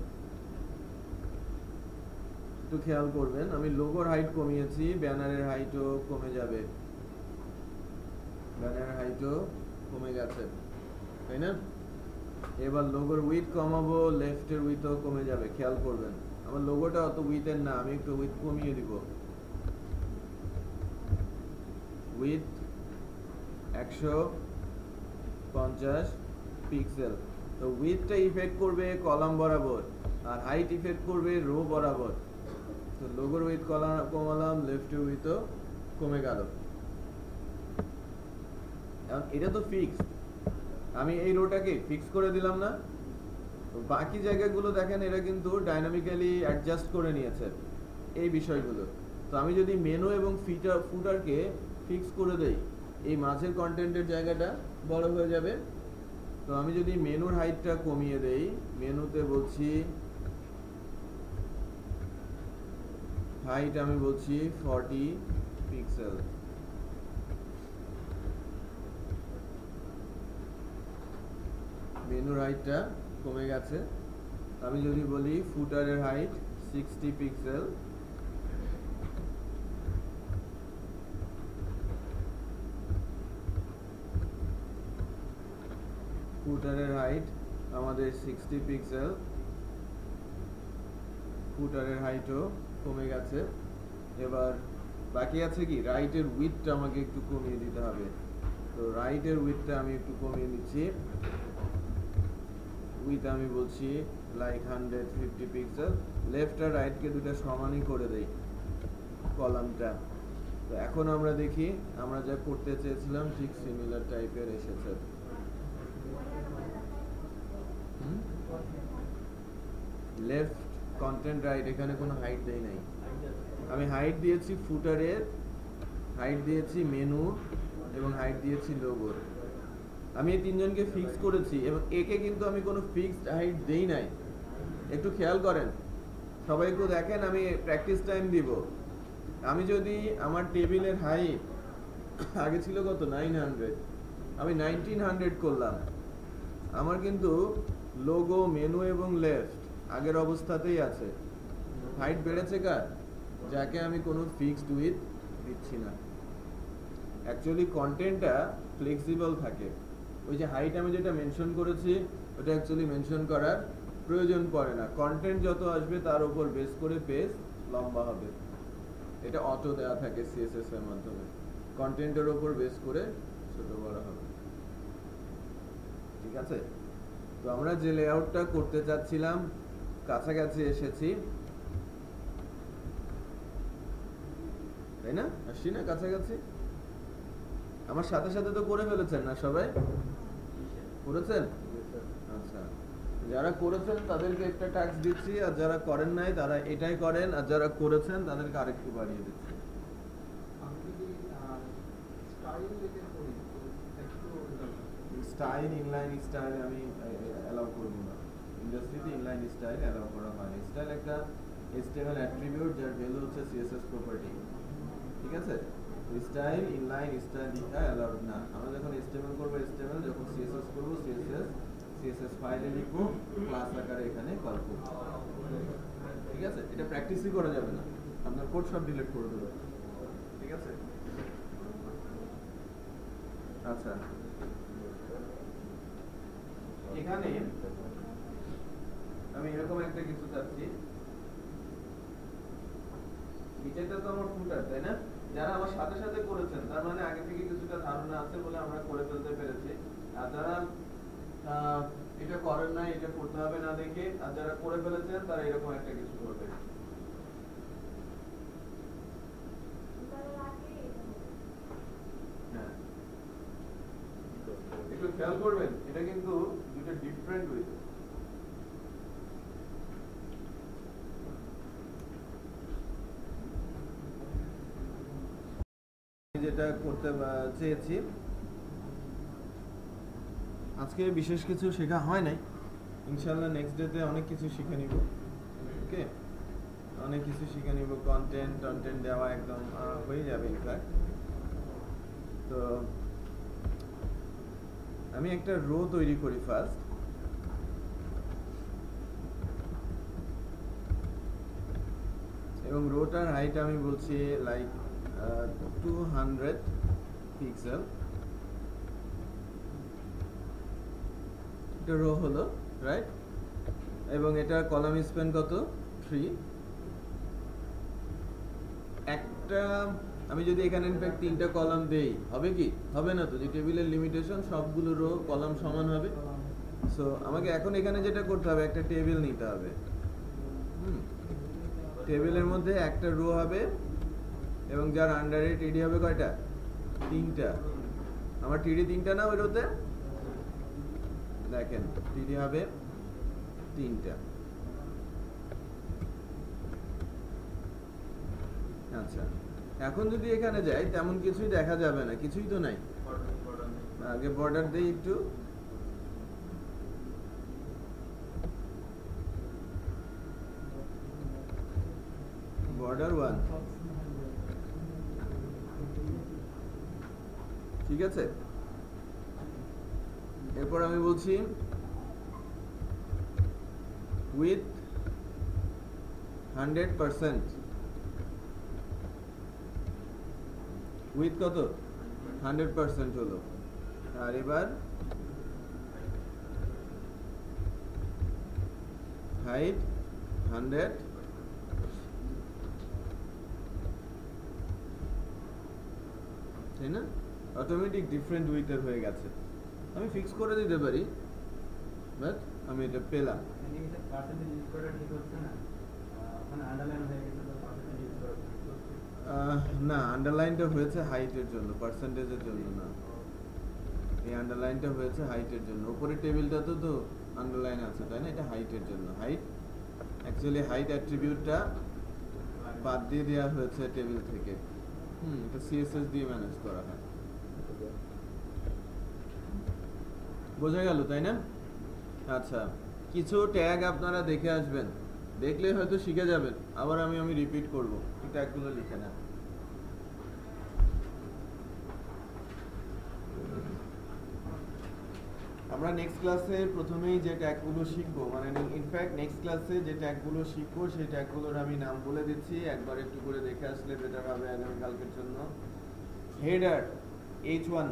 একটু খেয়াল করবেন, আমি লোগোর হাইট কমিয়েছি, ব্যানারের হাইটও কমে যাবে, ব্যানারের হাইটও কমে গেছে। তাই না? এবার লোগোর উইথ কমাবো, লেফটের উইথও কমে যাবে, খেয়াল করবেন। আমার লোগোটা অত উইথের না, আমি একটু উইথ কমিয়ে দিব। With 150 pixel. তো উইথটা ইফেক্ট করবে কলাম বরাবর, আর হাইট ইফেক্ট করবে রো বরাবর। তো লোগোর উইথ কমালাম, লেফটের উইথও কমে গেল। এখন এটা তো ফিক্সড, আমি এই রোটাকে ফিক্স করে দিলাম না? তো বাকি জায়গাগুলো দেখেন এরা কিন্তু ডাইনামিক্যালি অ্যাডজাস্ট করে নিয়েছে এই বিষয়গুলো। তো আমি যদি মেনু এবং ফুটারকে ফিক্স করে দেই, এই মাঝের কন্টেন্টের জায়গাটা বড় হয়ে যাবে। তো আমি যদি মেনুর হাইটটা কমিয়ে দেই, মেনুতে বলছি হাইট, আমি বলছি 40 পিক্সেল। মেনুর হাইটটা কমে গেছে। আমি যদি বলি ফুটারের হাইট 60 পিক্সেল, ফুটারের হাইট আমাদের 60 পিক্সেল, ফুটারের হাইটও কমে গেছে। এবার বাকি আছে কি, রাইটের উইথটা আমাকে একটু কমিয়ে দিতে হবে। তো রাইটের উইথটা আমি একটু কমিয়ে দিচ্ছি। উইথ আমি বলছি লাইক 150 পিক্সেল। লেফট আর রাইটকে দুটো সমানই করে দেই কলামটা। তো এখন আমরা দেখি আমরা যা করতে চেয়েছিলাম ঠিক সিমিলার টাইপের এসেছে। লেফট কন্টেন্ট রাইট, এখানে কোনো হাইট দেই নাই। আমি হাইট দিয়েছি ফুটারের, হাইট দিয়েছি মেনু এবং হাইট দিয়েছি লোগোর। আমি এই তিনজনকে ফিক্স করেছি এবং একে কিন্তু আমি কোনো ফিক্সড হাইট দেই নাই। একটু খেয়াল করেন, সবাই একটু দেখেন, আমি প্র্যাকটিস টাইম দিব। আমি যদি আমার টেবিলের হাইট আগে ছিল কত 900, আমি 1900 করলাম। আমার কিন্তু লোগো, মেনু এবং লেফট আগের অবস্থাতেই আছে। হাইট বেড়েছে কার? যাকে আমি কোনো ফিক্সড উইথ দিচ্ছি না। অ্যাকচুয়ালি কন্টেন্টটা ফ্লেক্সিবল থাকে। ওই যে হাইট আমি যেটা মেনশন করেছি, ওটা অ্যাকচুয়ালি মেনশন করার প্রয়োজন পড়ে না। কন্টেন্ট যত আসবে তার উপর বেস করে পেজ লম্বা হবে। এটা অটো দেওয়া থাকে সিএসএস এর মাধ্যমে, কন্টেন্টের উপর বেস করে ছোট বড় হবে। ঠিক আছে? তো আমরা যে লেআউটটা করতে চাচ্ছিলাম কাছাকাছি এসেছি, তাই না? আসছি না কাছাকাছি? আমার সাথে সাথে তো করে ফেলেছেন না সবাই? করেছেন? আচ্ছা, যারা করেছেন তাদেরকে একটা ট্যাক্স দিচ্ছি, আর যারা করেন নাই তারা এটাই করেন, আর যারা করেছেন তাদেরকে আরেকটু বাড়িয়ে দিচ্ছি। স্টাইল, ইনলাইন স্টাইল আমি অ্যালাউ করব না। ইন্ডাস্ট্রিতে ইনলাইন স্টাইল অ্যালাউ করা হয় না। স্টাইল একটা HTML অ্যাট্রিবিউট যার ভ্যালু হচ্ছে CSS প্রপার্টি। ঠিক আছে? স্টাইল, ইনলাইন স্টাইল লিখা অ্যালাউড না। আমরা যখন HTML করব HTML, যখন CSS করব CSS ফাইলে লিখব, ক্লাস আকারে এখানে কল করব। ঠিক আছে? এটা প্র্যাকটিসই করা যাবে না, আপনার কোড সব ডিলিট করে দেবে। ঠিক আছে? আচ্ছা, এখানে আমি এরকম একটা কিছু চাচ্ছি। নিচেটা তো আমার ফুটার, তাই না? যারা আমার সাথে সাথে করেছেন তার মানে আগে থেকে কিছুটা ধারণা আছে বলে আমরা করে ফেলতে পেরেছি। আর যারা এটা করেন না, এটা করতে হবে না দেখে, আর যারা করে ফেলেছেন তারা এরকম একটা কিছু করবে। হ্যাঁ, একটু খেয়াল করবেন, এটা কিন্তু দুটো ডিফারেন্ট ওয়ে। যেটা করতে চেয়েছি, আজকে বিশেষ কিছু শেখা হয় নাই, ইনশাআল্লাহ নেক্সট ডেতে অনেক কিছু শিখে নিব। ওকে, অনেক কিছু শিখে নিব। কন্টেন্ট দেওয়া একদম হয়ে যাবে ইনফ্যাক্ট। তো আমি একটা রো তৈরি করি ফার্স্ট। এবং রোটার হাইট আমি বলছি লাইক 200 পিক্সেল। এটা রো হলো, রাইট? এবং এটা কলাম স্প্যান কত? 3। একটা আমি যদি এখানে ইনফ্যাক্ট 3টা কলাম দেই, হবে কি? হবে না তো, যে টেবিলের লিমিটেশন সবগুলো রো কলাম সমান হবে। সো আমাকে এখন এখানে যেটা করতে হবে, একটা টেবিল নিতে হবে। টেবিলের মধ্যে একটা রো হবে এবং যার আন্ডারে টিডি হবে কয়টা? 3টা। আমার টিডি 3টা না ওই রোতে? দেখেন টিডি হবে 3টা। আচ্ছা, এখন যদি এখানে যাই তেমন কিছুই দেখা যাবে না, কিছুই তো নাই। আগে বর্ডার দেই একটু। বর্ডার 1, ঠিক আছে। এরপর আমি বলছি উইথ 100%, উইথ কত? 100% হলো। আর এবার হাইট 100, তাই না? অটোমেটিক ডিফারেন্ট উইথের হয়ে গেছে। আমি ফিক্স করে দিতে পারি, বাট আমি এটা পেলাম। না, আন্ডারলাইনটা হয়েছে হাইটের জন্য, পার্সেন্টেজের জন্য না। এই আন্ডারলাইনটা হয়েছে হাইটের জন্য। উপরে টেবিলটা তো আন্ডারলাইন আছে, তাই না? এটা হাইটের জন্য। হাইট অ্যাকচুয়ালি হাইট অ্যাট্রিবিউটটা বাদ দিয়ে দেওয়া হয়েছে টেবিল থেকে। এটা সিএসএস দিয়ে ম্যানেজ করা হয়। বোঝা গেল, তাই না? আচ্ছা, কিছু ট্যাগ আপনারা দেখে আসবেন, দেখলে হয়তো শিখে যাবেন। আবার আমি রিপিট করব, এই ট্যাগগুলো লিখে নেন। আমরা নেক্সট ক্লাসে প্রথমেই যে ট্যাগগুলো শিখবো, মানে ইনফ্যাক্ট নেক্সট ক্লাসে যে ট্যাগগুলো শিখবো সেই ট্যাগগুলোর আমি নাম বলে দিচ্ছি, একবার একটু করে দেখে আসলে বেটার হবে আগামীকালকের জন্য। হেডার H1,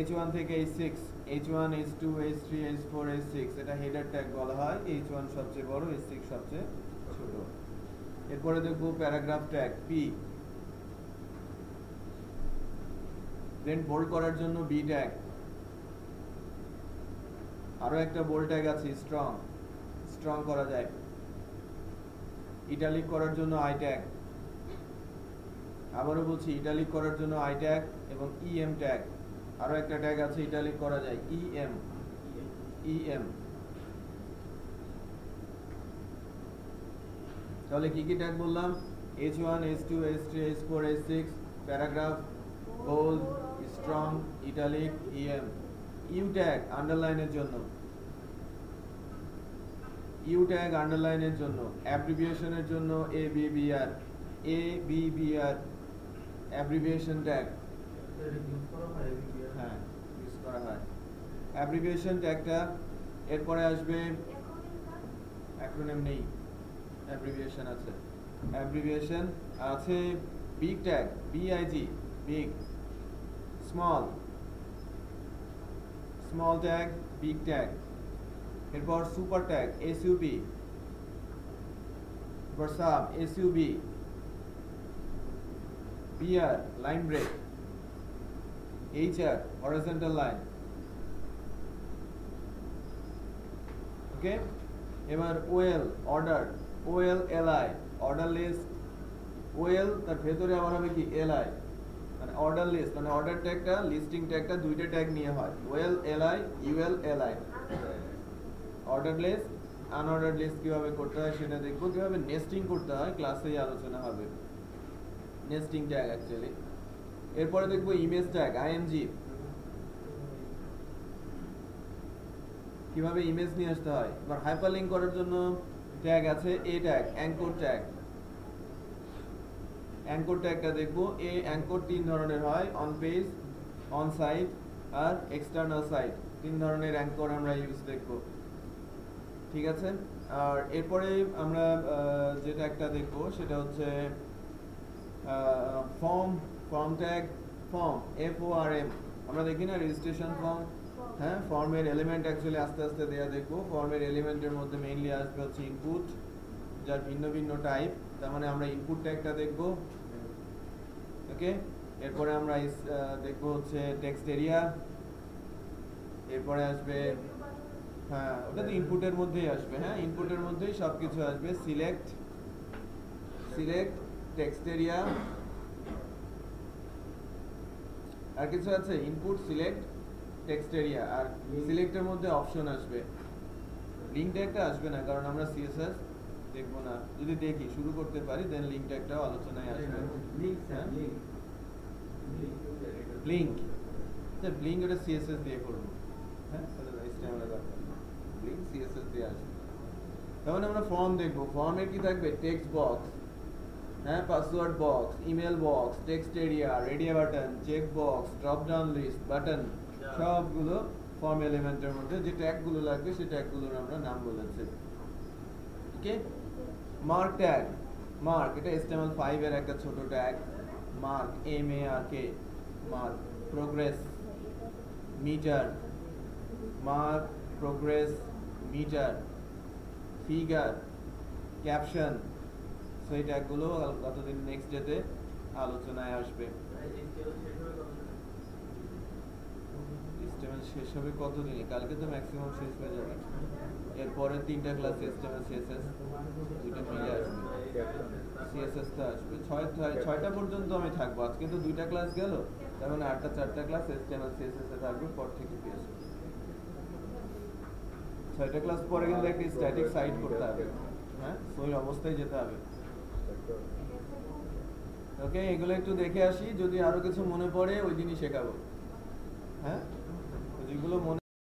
H1 থেকে H6, H1, H2, H3, H4, H6, এটা হেডার ট্যাগ বলা হয়। H1 সবচেয়ে বড়, H6 সবচেয়ে ছোট। এরপরে দেখবো প্যারাগ্রাফ ট্যাগ P, দেন বোল্ড করার জন্য B ট্যাগ, আরো একটা বোল্ড ট্যাগ আছে স্ট্রং, স্ট্রং করা যায়। ইটালিক করার জন্য I ট্যাগ, আবারও বলছি ইটালিক করার জন্য I ট্যাগ এবং EM ট্যাগ, আরো একটা ট্যাগ আছে ইটালিক করা যায়, EM। তাহলে কি কি ট্যাগ বললাম? H1, H2, H3, H4, H6, paragraph, bold, strong, italic, EM। U tag আন্ডারলাইনের জন্য, ইউ ট্যাগ আন্ডারলাইনের জন্য। অ্যাব্রিভিয়েশনের জন্য ABBR, অ্যাব্রিভিয়েশন ট্যাগ, হ্যাঁ ইউজ করা হয় অ্যাব্রিভিয়েশন ট্যাগটা। এরপরে আসবে অ্যাক্রোনিম নেই, অ্যাব্রিভিয়েশন আছে। অ্যাব্রিভিয়েশন আছে big tag, BIG, big. Small tag, big tag. এরপর সুপার ট্যাগ SUP, এরপর sub SUB, PR line break, HR horizontal line. Okay, এবার OL order, OLLI order list. OL তার ভেতরে আবার হবে কি LI, মানে অর্ডার লিস্ট, মানে অর্ডার ট্যাগটা লিস্টিং ট্যাগটা দুইটা ট্যাগ নিয়ে হয়, OLLI ULLI। Order list unorder list কিভাবে করতে হয় সেটা দেখবো, কিভাবে নেস্টিং করতে হয় ক্লাসেই আলোচনা হবে, নেস্টিং ট্যাগ অ্যাকচুয়ালি। এরপরে দেখবো ইমেজ ট্যাগ IMG, কিভাবে ইমেজ নিয়ে আসতে হয়। এবার হাইপারলিংক করার জন্য ট্যাগ আছে A tag, anchor tag. Anchor ট্যাগটা দেখবো। অ্যাঙ্কর 3 ধরনের হয়, অন পেজ, অন সাইট আর এক্সটার্নাল সাইট। 3 ধরনের অ্যাঙ্কর আমরা ইউজ দেখবো, ঠিক আছে। আর এরপরে আমরা যেটা একটা দেখবো সেটা হচ্ছে ফর্ম ট্যাগ, ফর্ম FORM। আমরা দেখি না রেজিস্ট্রেশন ফর্ম, হ্যাঁ, ফর্মের এলিমেন্ট অ্যাকচুয়ালি আস্তে আস্তে দেয়া দেখবো। ফর্মের এলিমেন্টের মধ্যে মেইনলি আসবে হচ্ছে ইনপুট, যার ভিন্ন ভিন্ন টাইপ। তার মানে আমরা ইনপুট ট্যাগটা দেখবো, ওকে। এরপরে আমরা দেখবো হচ্ছে টেক্সট এরিয়া। এরপরে আসবে, হ্যাঁ ওটা তো ইনপুটের মধ্যেই আসবে, হ্যাঁ ইনপুটের মধ্যেই সব কিছু আসবে। সিলেক্ট টেক্সট এরিয়া, আর কিছু আছে? ইনপুট, সিলেক্ট, টেক্সট এরিয়া, আর সিলেক্টের মধ্যে অপশন আসবে। লিঙ্ক ট্যাগটা আসবে না, কারণ আমরা সিএসএস দেখবো না। যদি দেখি শুরু করতে পারি দেন লিঙ্ক ট্যাগটাও আলোচনায় আসবে। ব্লিঙ্ক, ব্লিঙ্ক ওটা সিএসএস দিয়ে করবো, হ্যাঁ ব্লিঙ্ক সিএসএস দিয়ে আসবে। তাহলে আমরা ফর্ম দেখবো। ফর্মের কি থাকবে? টেক্সট বক্স, হ্যাঁ password box, email box, text area, radio button, check box, drop down list, button, সবগুলো ফর্ম এলিমেন্টের মধ্যে যে ট্যাগগুলো লাগবে সেই ট্যাগগুলোর আমরা নাম বলেছি, ওকে। মার্ক ট্যাগ, মার্ক এটা HTML5 এর একটা ছোট tag. Mark, MARK, mark. Progress, meter, mark, progress, meter, figure, caption. So এই ট্যাগগুলো কতদিন নেক্সট ডেতে আলোচনায় আসবে। HTML শেষ হবে কতদিনে? কালকে তো ম্যাক্সিমাম শেষ হয়ে যাবে। এরপরে 3টা ক্লাস HTML CSS দুটো মিলে আসবে। CSS তো আসবে 6টা পর্যন্ত আমি থাকবো। আজকে তো 2টা ক্লাস গেল, তার মানে 4টা ক্লাস HTML CSS এ থাকবে, পর থেকে PHP। 6টা ক্লাস পরে কিন্তু একটা স্ট্যাটিক সাইট করতে হবে, হ্যাঁ ওই অবস্থায় যেতে হবে, ওকে। এগুলো একটু দেখে আসি, যদি আরো কিছু মনে পড়ে ওই দিনই শেখাবো, হ্যাঁ যেগুলো মনে